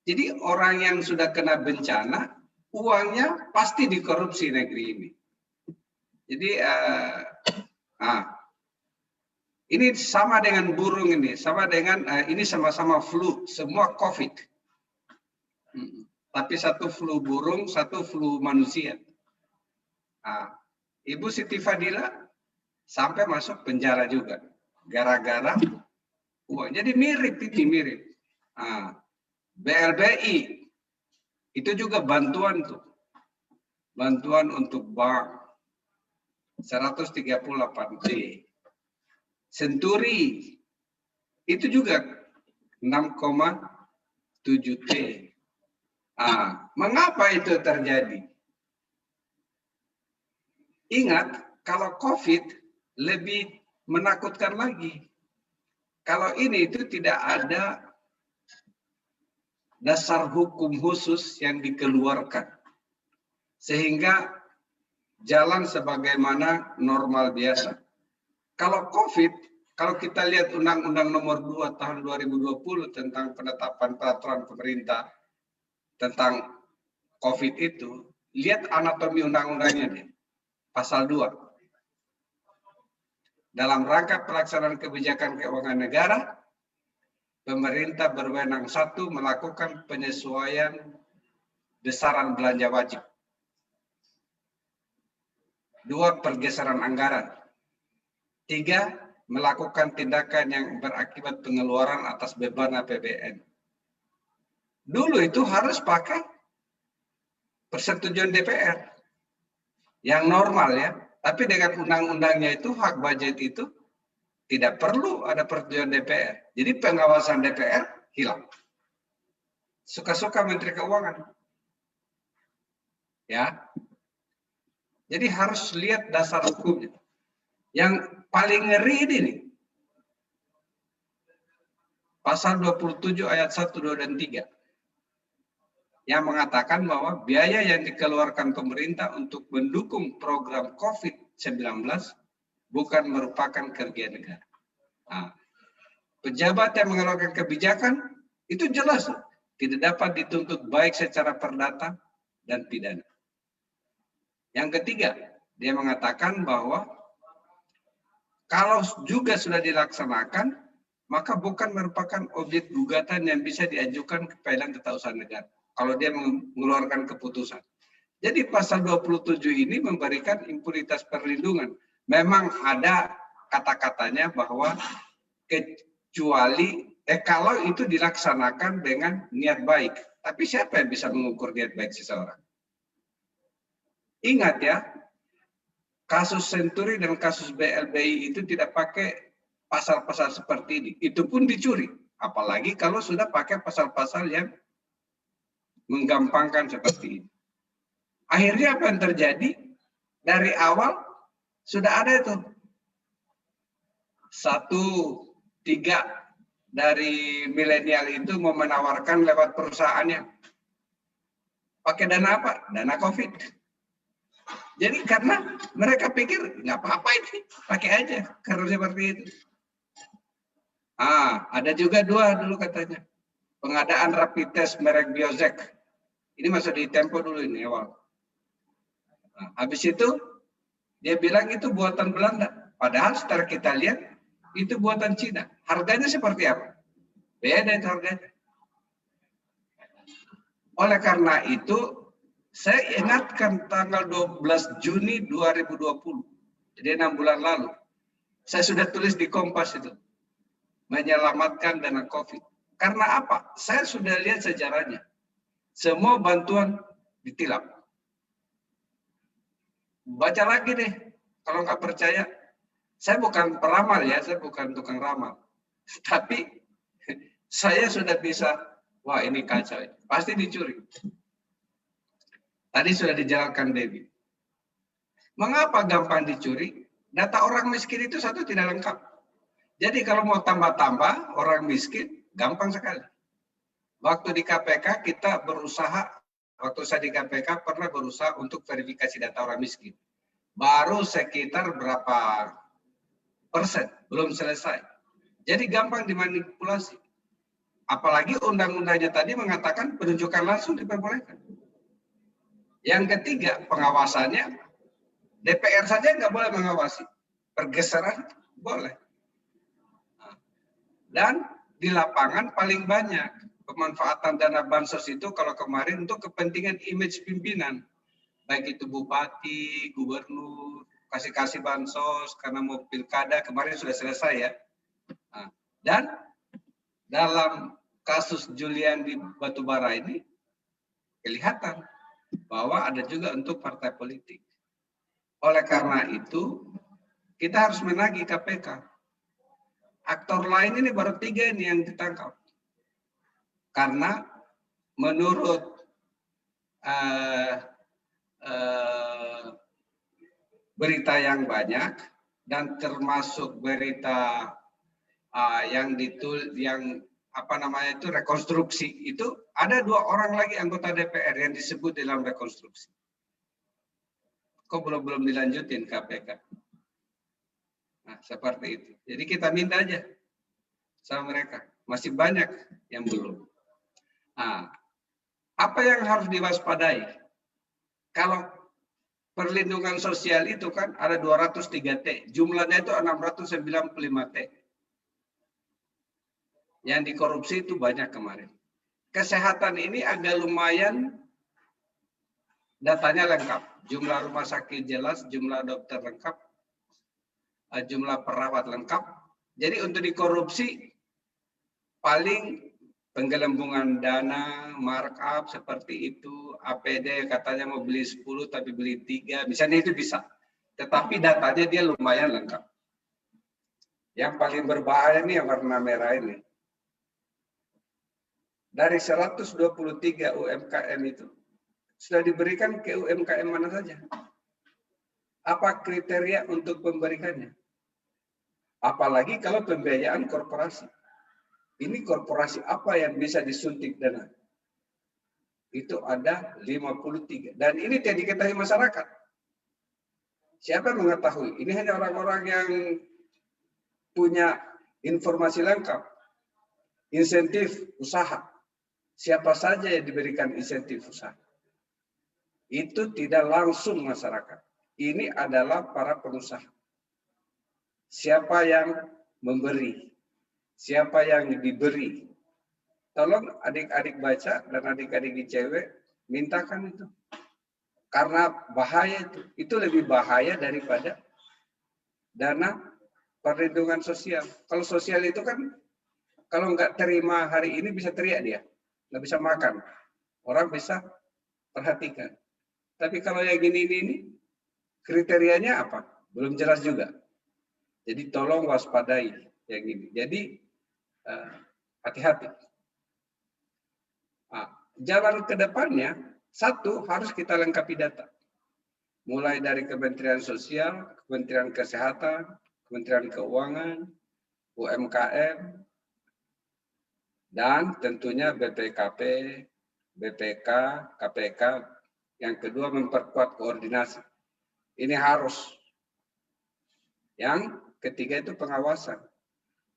Jadi orang yang sudah kena bencana, uangnya pasti dikorupsi negeri ini. Jadi ini sama dengan burung ini, sama dengan ini sama-sama flu, semua COVID. Tapi satu flu burung, satu flu manusia. Ibu Siti Fadila sampai masuk penjara juga, gara-gara uang. Jadi mirip ini mirip. BLBI itu juga bantuan tuh, bantuan untuk bank 138T. Senturi itu juga 6,7T. Mengapa itu terjadi? Ingat, kalau COVID lebih menakutkan lagi. Kalau ini itu tidak ada dasar hukum khusus yang dikeluarkan. Sehingga jalan sebagaimana normal biasa. Kalau COVID, kalau kita lihat Undang-Undang Nomor 2 Tahun 2020 tentang penetapan peraturan pemerintah tentang COVID itu, lihat anatomi undang-undangnya deh. Pasal 2. Dalam rangka pelaksanaan kebijakan keuangan negara, pemerintah berwenang 1 melakukan penyesuaian besaran belanja wajib. 2 pergeseran anggaran. 3 melakukan tindakan yang berakibat pengeluaran atas beban APBN. Dulu itu harus pakai persetujuan DPR. Yang normal ya. Tapi dengan undang-undangnya itu hak budget itu tidak perlu ada persetujuan DPR. Jadi pengawasan DPR hilang. Suka-suka Menteri Keuangan. Ya. Jadi harus lihat dasar hukumnya. Yang paling ngeri ini pasal 27 ayat 1, 2, dan 3 yang mengatakan bahwa biaya yang dikeluarkan pemerintah untuk mendukung program COVID-19 bukan merupakan kerugian negara. pejabat yang mengeluarkan kebijakan itu jelas tidak dapat dituntut baik secara perdata dan pidana. Yang ketiga, dia mengatakan bahwa kalau juga sudah dilaksanakan, maka bukan merupakan objek gugatan yang bisa diajukan ke Pengadilan Tata Usaha Negara kalau dia mengeluarkan keputusan. Jadi pasal 27 ini memberikan impunitas perlindungan. Memang ada kata-katanya bahwa kecuali kalau itu dilaksanakan dengan niat baik. Tapi siapa yang bisa mengukur niat baik seseorang? Ingat ya, kasus Senturi dan kasus BLBI itu tidak pakai pasal-pasal seperti ini. Itu pun dicuri. Apalagi kalau sudah pakai pasal-pasal yang menggampangkan seperti ini. Akhirnya apa yang terjadi? Dari awal sudah ada itu. 1/3 dari milenial itu mau menawarkan lewat perusahaannya. Pakai dana apa? Dana COVID. Jadi karena mereka pikir nggak apa-apa ini, pakai aja karena seperti itu. Ada juga 2 dulu katanya. Pengadaan rapid test merek Biozek. Ini masih di Tempo dulu ini awal. Habis itu dia bilang itu buatan Belanda. Padahal setelah kita lihat itu buatan Cina. Harganya seperti apa? Beda itu harganya. Oleh karena itu, saya ingatkan tanggal 12 Juni 2020. Jadi 6 bulan lalu. Saya sudah tulis di Kompas itu. Menyelamatkan dana COVID. Karena apa? Saya sudah lihat sejarahnya. Semua bantuan ditilap. Baca lagi deh. Kalau nggak percaya. Saya bukan peramal ya, saya bukan tukang ramal. Tapi saya sudah bisa, wah ini kacau, pasti dicuri. Tadi sudah dijelaskan Debbie. Mengapa gampang dicuri? Data orang miskin itu satu tidak lengkap. Jadi kalau mau tambah-tambah orang miskin, gampang sekali. Waktu di KPK kita berusaha, waktu saya di KPK pernah berusaha untuk verifikasi data orang miskin. Baru sekitar berapa persen, belum selesai. Jadi gampang dimanipulasi. Apalagi undang-undangnya tadi mengatakan penunjukan langsung diperbolehkan. Yang ketiga, pengawasannya, DPR saja nggak boleh mengawasi. Pergeseran boleh. Dan di lapangan paling banyak pemanfaatan dana bansos itu kalau kemarin untuk kepentingan image pimpinan. Baik itu bupati, gubernur, kasih bansos karena mau pilkada kemarin sudah selesai ya. Dan dalam kasus Julian di Batubara ini kelihatan bahwa ada juga untuk partai politik. Oleh karena itu kita harus menagih KPK. Aktor lain ini baru 3 ini yang ditangkap. Karena menurut berita yang banyak dan termasuk berita yang rekonstruksi itu ada 2 orang lagi anggota DPR yang disebut dalam rekonstruksi. Kok belum dilanjutin KPK? Nah, seperti itu. Jadi kita minta aja sama mereka. Masih banyak yang belum. Nah, apa yang harus diwaspadai? Kalau perlindungan sosial itu kan ada 203 T. Jumlahnya itu 695 T. Yang dikorupsi itu banyak kemarin. Kesehatan ini agak lumayan datanya lengkap. Jumlah rumah sakit jelas, jumlah dokter lengkap, jumlah perawat lengkap. Jadi untuk dikorupsi paling penggelembungan dana, markup seperti itu, APD katanya mau beli 10 tapi beli 3, misalnya itu bisa. Tetapi datanya dia lumayan lengkap. Yang paling berbahaya nih yang warna merah ini. Dari 123 UMKM itu, sudah diberikan ke UMKM mana saja? Apa kriteria untuk memberikannya? Apalagi kalau pembiayaan korporasi. Ini korporasi apa yang bisa disuntik dana? Itu ada 53. Dan ini tidak diketahui masyarakat. Siapa yang mengetahui? Ini hanya orang-orang yang punya informasi lengkap. insentif usaha. Siapa saja yang diberikan insentif usaha. Itu tidak langsung masyarakat. Ini adalah para pengusaha. Siapa yang memberi, siapa yang diberi. Tolong adik-adik baca dan adik-adik di cewek mintakan itu. Karena bahaya itu lebih bahaya daripada dana perlindungan sosial. Kalau sosial itu kan kalau nggak terima hari ini bisa teriak dia, nggak bisa makan. Orang bisa perhatikan. Tapi kalau yang ini kriterianya apa? Belum jelas juga. Jadi tolong waspadai yang ini. Jadi hati-hati. Jalan ke depannya, satu harus kita lengkapi data. Mulai dari Kementerian Sosial, Kementerian Kesehatan, Kementerian Keuangan, UMKM, dan tentunya BPKP, BPK, KPK. Yang kedua memperkuat koordinasi. Ini harus. Yang ketiga itu pengawasan.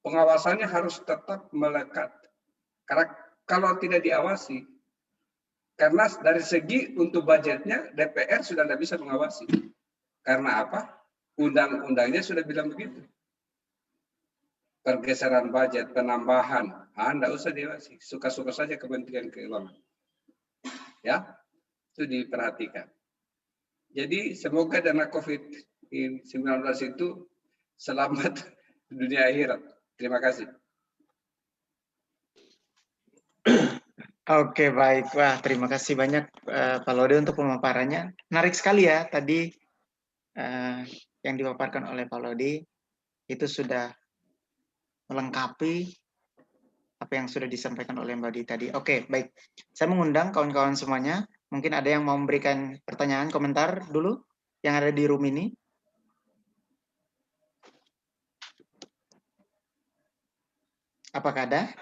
Pengawasannya harus tetap melekat. Karena kalau tidak diawasi, karena dari segi untuk budgetnya DPR sudah tidak bisa mengawasi. Karena apa? Undang-undangnya sudah bilang begitu. Pergeseran budget, penambahan, tidak usah diawasi. Suka-suka saja Kementerian Keuangan. Ya, itu diperhatikan. Jadi semoga dana COVID-19 itu selamat dunia akhirat. Terima kasih. Oke, baik. Wah, terima kasih banyak Pak Laude untuk pemaparannya. Menarik sekali ya tadi yang dipaparkan oleh Pak Laude itu sudah melengkapi apa yang sudah disampaikan oleh Mbak Di tadi. Oke, baik. Saya mengundang kawan-kawan semuanya. Mungkin ada yang mau memberikan pertanyaan, komentar dulu yang ada di room ini. Apakah ada?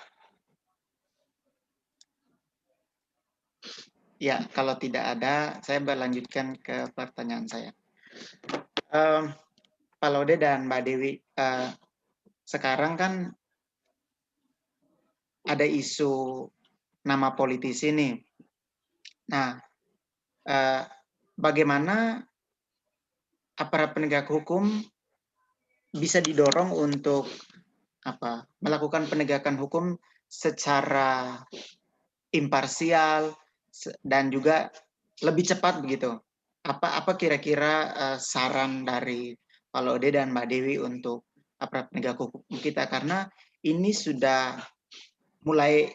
Ya, kalau tidak ada, saya berlanjutkan ke pertanyaan saya. Pak Laude dan Mbak Dewi, sekarang kan ada isu nama politisi nih. Nah, bagaimana aparat penegak hukum bisa didorong untuk melakukan penegakan hukum secara imparsial dan juga lebih cepat begitu? Apa kira-kira saran dari Pak Laude dan Mbak Dewi untuk aparat penegak hukum kita, karena ini sudah mulai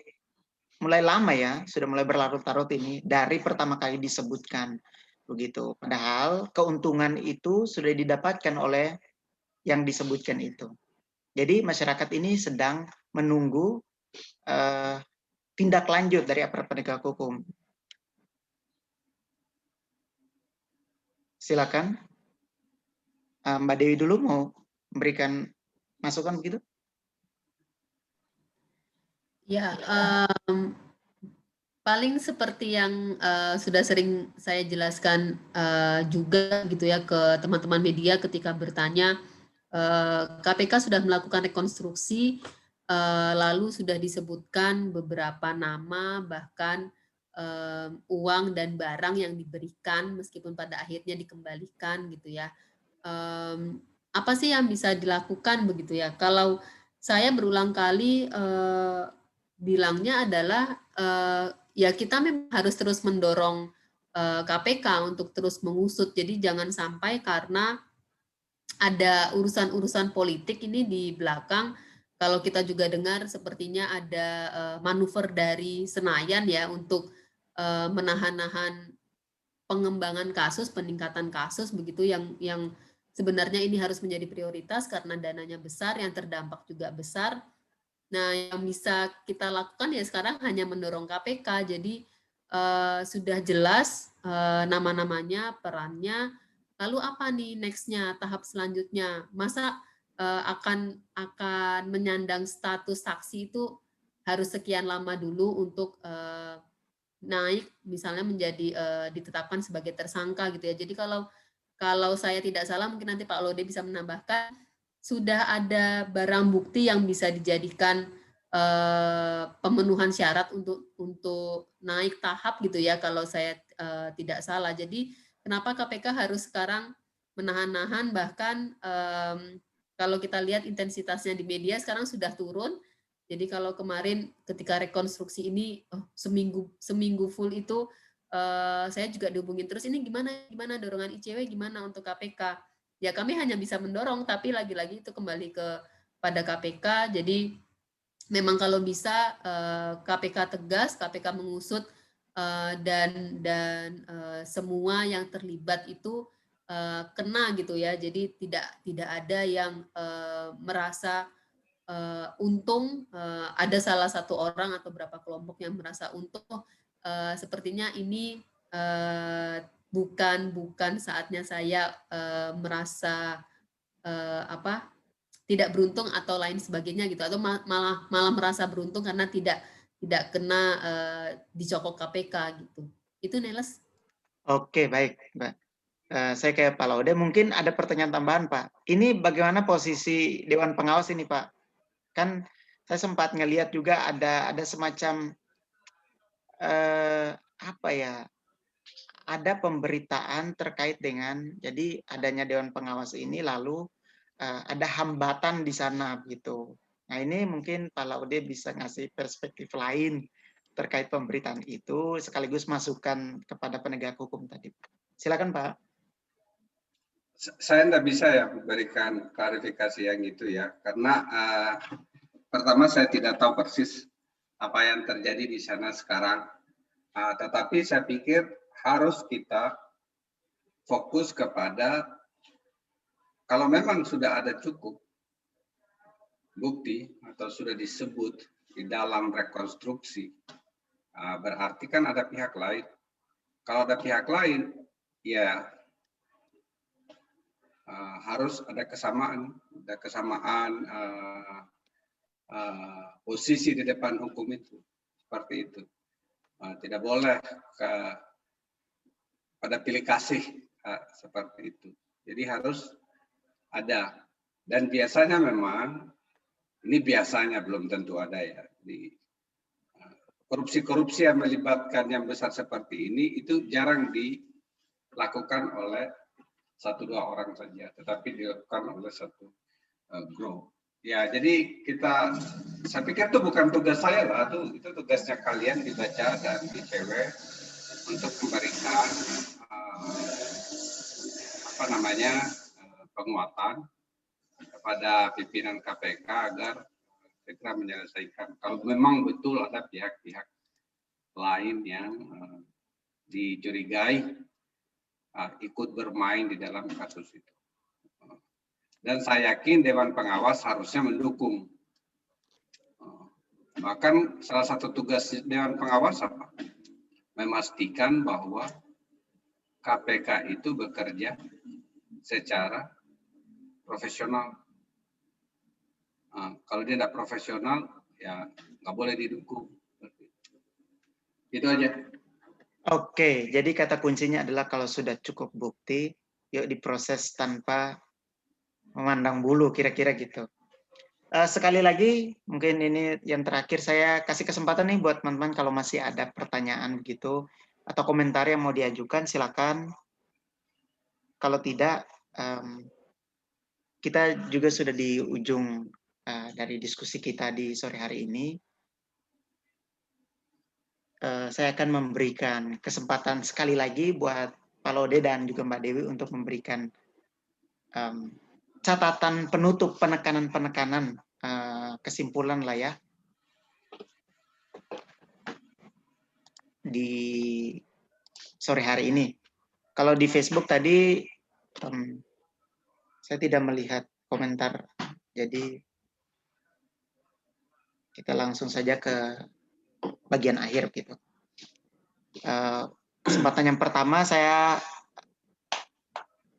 lama ya, sudah mulai berlarut-larut ini dari pertama kali disebutkan begitu. Padahal keuntungan itu sudah didapatkan oleh yang disebutkan itu. Jadi masyarakat ini sedang menunggu tindak lanjut dari aparat penegak hukum. Silakan, Mbak Dewi dulu mau memberikan masukan begitu? Ya, paling seperti yang sudah sering saya jelaskan juga gitu ya ke teman-teman media ketika bertanya, KPK sudah melakukan rekonstruksi, lalu sudah disebutkan beberapa nama, bahkan uang dan barang yang diberikan meskipun pada akhirnya dikembalikan gitu ya. Apa sih yang bisa dilakukan begitu ya? Kalau saya berulang kali bilangnya adalah ya kita memang harus terus mendorong KPK untuk terus mengusut. Jadi jangan sampai karena ada urusan-urusan politik ini di belakang. Kalau kita juga dengar sepertinya ada manuver dari Senayan ya untuk menahan-nahan pengembangan kasus, peningkatan kasus begitu yang sebenarnya ini harus menjadi prioritas karena dananya besar, yang terdampak juga besar. Nah, yang bisa kita lakukan ya sekarang hanya mendorong KPK. Jadi sudah jelas nama-namanya, perannya. Lalu apa nih next-nya, tahap selanjutnya? Masa akan menyandang status saksi itu harus sekian lama dulu untuk naik misalnya menjadi ditetapkan sebagai tersangka gitu ya. Jadi kalau saya tidak salah mungkin nanti Pak Laude bisa menambahkan, sudah ada barang bukti yang bisa dijadikan pemenuhan syarat untuk naik tahap gitu ya kalau saya tidak salah. Jadi kenapa KPK harus sekarang menahan-nahan, bahkan kalau kita lihat intensitasnya di media sekarang sudah turun. Jadi kalau kemarin ketika rekonstruksi ini seminggu full itu saya juga dihubungin terus, ini gimana dorongan ICW gimana untuk KPK. Ya kami hanya bisa mendorong, tapi lagi-lagi itu kembali pada KPK. Jadi memang kalau bisa KPK tegas, KPK mengusut dan semua yang terlibat itu kena gitu ya. Jadi tidak ada yang merasa untung, ada salah satu orang atau berapa kelompok yang merasa untung. Sepertinya ini bukan saatnya saya merasa tidak beruntung atau lain sebagainya gitu, atau malah merasa beruntung karena tidak kena dicokok KPK gitu. Itu Neles. Oke, baik, Mbak. Saya kayak Pak Laude, mungkin ada pertanyaan tambahan, Pak. Ini bagaimana posisi Dewan Pengawas ini, Pak? Kan saya sempat ngelihat juga ada semacam apa ya? Ada pemberitaan terkait dengan jadi adanya Dewan Pengawas ini, lalu ada hambatan di sana gitu. Nah ini mungkin Pak Laude bisa ngasih perspektif lain terkait pemberitaan itu, sekaligus masukan kepada penegak hukum tadi. Silakan Pak. Saya tidak bisa ya memberikan klarifikasi yang itu ya, karena pertama saya tidak tahu persis apa yang terjadi di sana sekarang, tetapi saya pikir harus kita fokus kepada kalau memang sudah ada cukup bukti atau sudah disebut di dalam rekonstruksi, berarti kan ada pihak lain. Kalau ada pihak lain, ya harus ada kesamaan posisi di depan hukum itu, seperti itu. Tidak boleh pada pilih kasih seperti itu. Jadi harus ada, dan biasanya memang ini biasanya belum tentu ada ya di korupsi-korupsi yang melibatkan yang besar seperti ini itu jarang dilakukan oleh 1-2 orang saja, tetapi dilakukan oleh satu grup. Ya, jadi saya pikir itu bukan tugas saya lah, itu tugasnya kalian dibaca dan ICW untuk memberikan penguatan kepada pimpinan KPK agar segera menyelesaikan. Kalau memang betul ada pihak-pihak lain yang dicurigai ikut bermain di dalam kasus itu. Dan saya yakin Dewan Pengawas harusnya mendukung. Bahkan salah satu tugas Dewan Pengawas apa? Memastikan bahwa KPK itu bekerja secara profesional. Kalau dia tidak profesional, ya nggak boleh didukung. Itu aja. Oke, jadi kata kuncinya adalah kalau sudah cukup bukti, yuk diproses tanpa memandang bulu, kira-kira gitu. Sekali lagi, mungkin ini yang terakhir, saya kasih kesempatan nih buat teman-teman kalau masih ada pertanyaan begitu, atau komentar yang mau diajukan, silakan. Kalau tidak, kita juga sudah di ujung dari diskusi kita di sore hari ini. Saya akan memberikan kesempatan sekali lagi buat Pak Laude dan juga Mbak Dewi untuk memberikan catatan penutup, penekanan-penekanan, kesimpulan lah ya di sore hari ini. Kalau di Facebook tadi saya tidak melihat komentar, jadi kita langsung saja ke bagian akhir gitu. Kesempatan yang pertama saya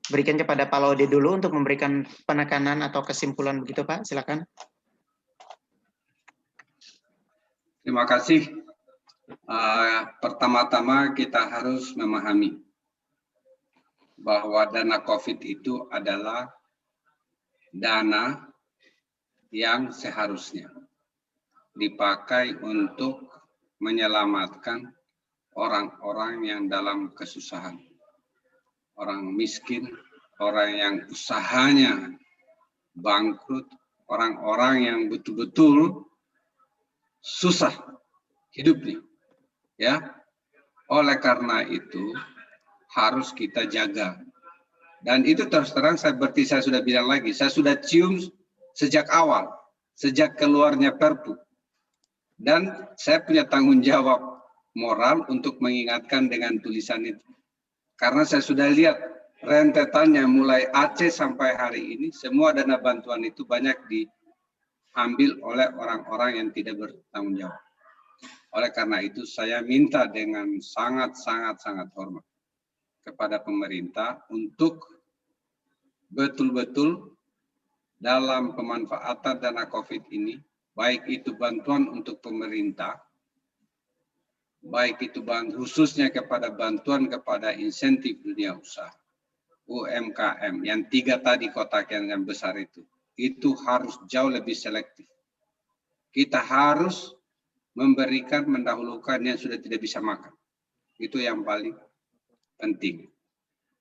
berikan kepada Pak Laude dulu untuk memberikan penekanan atau kesimpulan begitu Pak, silakan. Terima kasih. Pertama-tama kita harus memahami bahwa dana COVID itu adalah dana yang seharusnya. dipakai untuk menyelamatkan orang-orang yang dalam kesusahan. Orang miskin, orang yang usahanya bangkrut, orang-orang yang betul-betul susah hidupnya. Ya, oleh karena itu harus kita jaga. Dan itu terus terang seperti saya sudah bilang lagi, saya sudah cium sejak awal, sejak keluarnya Perpu. Dan saya punya tanggung jawab moral untuk mengingatkan dengan tulisan itu. Karena saya sudah lihat rentetannya mulai Aceh sampai hari ini, semua dana bantuan itu banyak diambil oleh orang-orang yang tidak bertanggung jawab. Oleh karena itu saya minta dengan sangat hormat kepada pemerintah untuk betul-betul dalam pemanfaatan dana COVID ini, baik itu bantuan untuk pemerintah, baik itu khususnya kepada bantuan kepada insentif dunia usaha, UMKM, yang 3 tadi kotak yang besar itu harus jauh lebih selektif. Kita harus memberikan, mendahulukan yang sudah tidak bisa makan. Itu yang paling penting.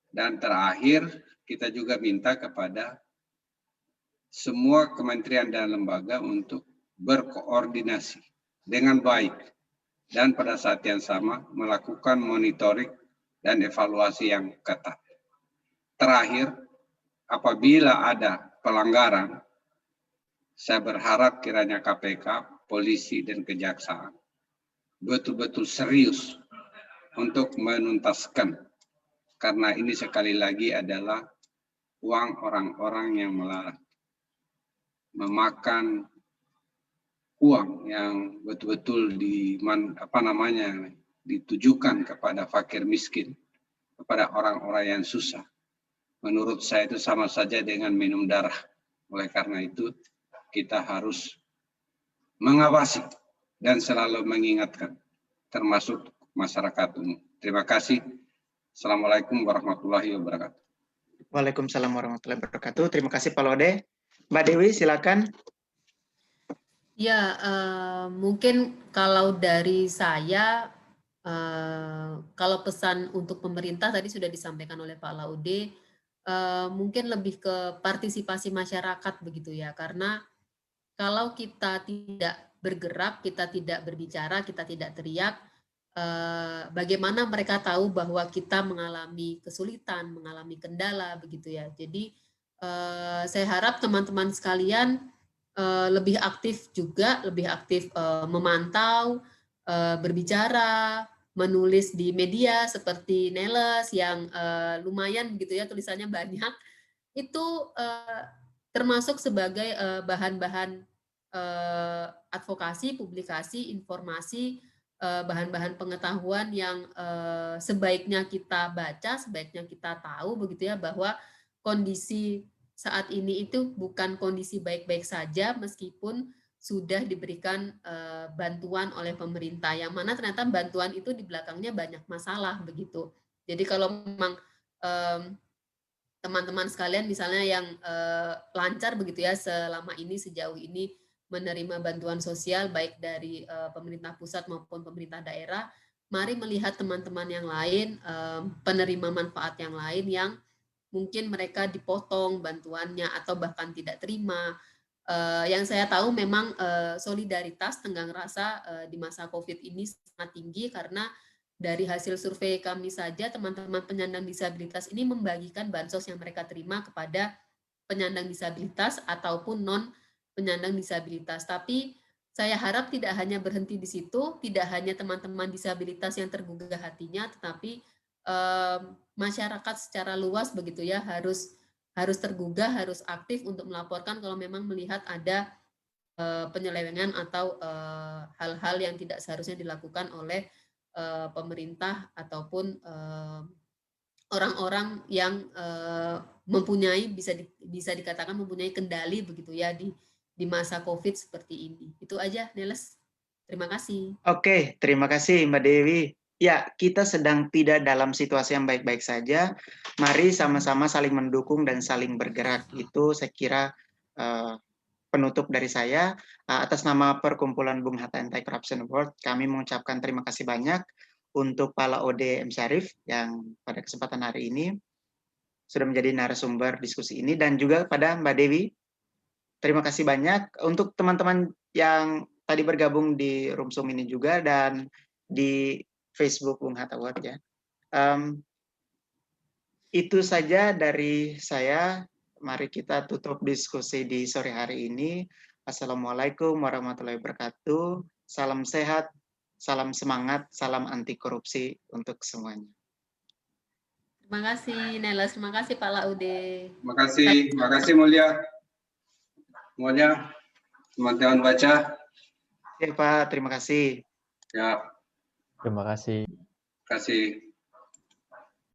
Dan terakhir, kita juga minta kepada semua kementerian dan lembaga untuk berkoordinasi dengan baik dan pada saat yang sama melakukan monitoring dan evaluasi yang ketat. Terakhir, apabila ada pelanggaran, saya berharap kiranya KPK, polisi, dan kejaksaan betul-betul serius untuk menuntaskan, karena ini sekali lagi adalah uang orang-orang yang melarat, memakan uang yang betul-betul ditujukan kepada fakir miskin, kepada orang-orang yang susah. Menurut saya itu sama saja dengan minum darah. Oleh karena itu kita harus mengawasi dan selalu mengingatkan, termasuk masyarakat umum. Terima kasih. Assalamualaikum warahmatullahi wabarakatuh. Waalaikumsalam warahmatullahi wabarakatuh. Terima kasih Pak Lode. Mbak Dewi, silakan. Ya, mungkin kalau dari saya, kalau pesan untuk pemerintah tadi sudah disampaikan oleh Pak Laude, mungkin lebih ke partisipasi masyarakat begitu ya, karena kalau kita tidak bergerak, kita tidak berbicara, kita tidak teriak, bagaimana mereka tahu bahwa kita mengalami kesulitan, mengalami kendala begitu ya. Jadi saya harap teman-teman sekalian lebih aktif juga, lebih aktif memantau, berbicara, menulis di media seperti Neles yang lumayan gitu ya, tulisannya banyak. Itu termasuk sebagai bahan-bahan advokasi, publikasi, informasi, bahan-bahan pengetahuan yang sebaiknya kita baca, sebaiknya kita tahu begitu ya, bahwa kondisi saat ini itu bukan kondisi baik-baik saja meskipun sudah diberikan bantuan oleh pemerintah, yang mana ternyata bantuan itu di belakangnya banyak masalah begitu. Jadi kalau memang teman-teman sekalian misalnya yang lancar begitu ya selama ini, sejauh ini menerima bantuan sosial baik dari pemerintah pusat maupun pemerintah daerah, mari melihat teman-teman yang lain, penerima manfaat yang lain yang mungkin mereka dipotong bantuannya atau bahkan tidak terima. Yang saya tahu memang solidaritas tenggang rasa di masa COVID ini sangat tinggi, karena dari hasil survei kami saja teman-teman penyandang disabilitas ini membagikan bansos yang mereka terima kepada penyandang disabilitas ataupun non penyandang disabilitas. Tapi saya harap tidak hanya berhenti di situ, tidak hanya teman-teman disabilitas yang tergugah hatinya, tetapi masyarakat secara luas begitu ya harus tergugah, harus aktif untuk melaporkan kalau memang melihat ada penyelewengan atau hal-hal yang tidak seharusnya dilakukan oleh pemerintah ataupun orang-orang yang mempunyai bisa dikatakan mempunyai kendali begitu ya di masa COVID seperti ini. Itu aja, Neles. Terima kasih. Oke, terima kasih Mbak Dewi. Ya, kita sedang tidak dalam situasi yang baik-baik saja. Mari sama-sama saling mendukung dan saling bergerak. Itu saya kira penutup dari saya, atas nama Perkumpulan Bung Hatta Anti Corruption Award, kami mengucapkan terima kasih banyak untuk Pak Laude M. Syarif yang pada kesempatan hari ini sudah menjadi narasumber diskusi ini, dan juga pada Mbak Dewi. Terima kasih banyak untuk teman-teman yang tadi bergabung di room Zoom ini juga dan di Facebook Bung Hatta Award ya. Itu saja dari saya. Mari kita tutup diskusi di sore hari ini. Assalamualaikum warahmatullahi wabarakatuh. Salam sehat, salam semangat, salam anti korupsi untuk semuanya. Terima kasih Nelas, terima kasih Pak Laude. Terima kasih Mulia. Semuanya, teman-teman baca. Oke Pak, terima kasih. Ya, Terima kasih. terima kasih.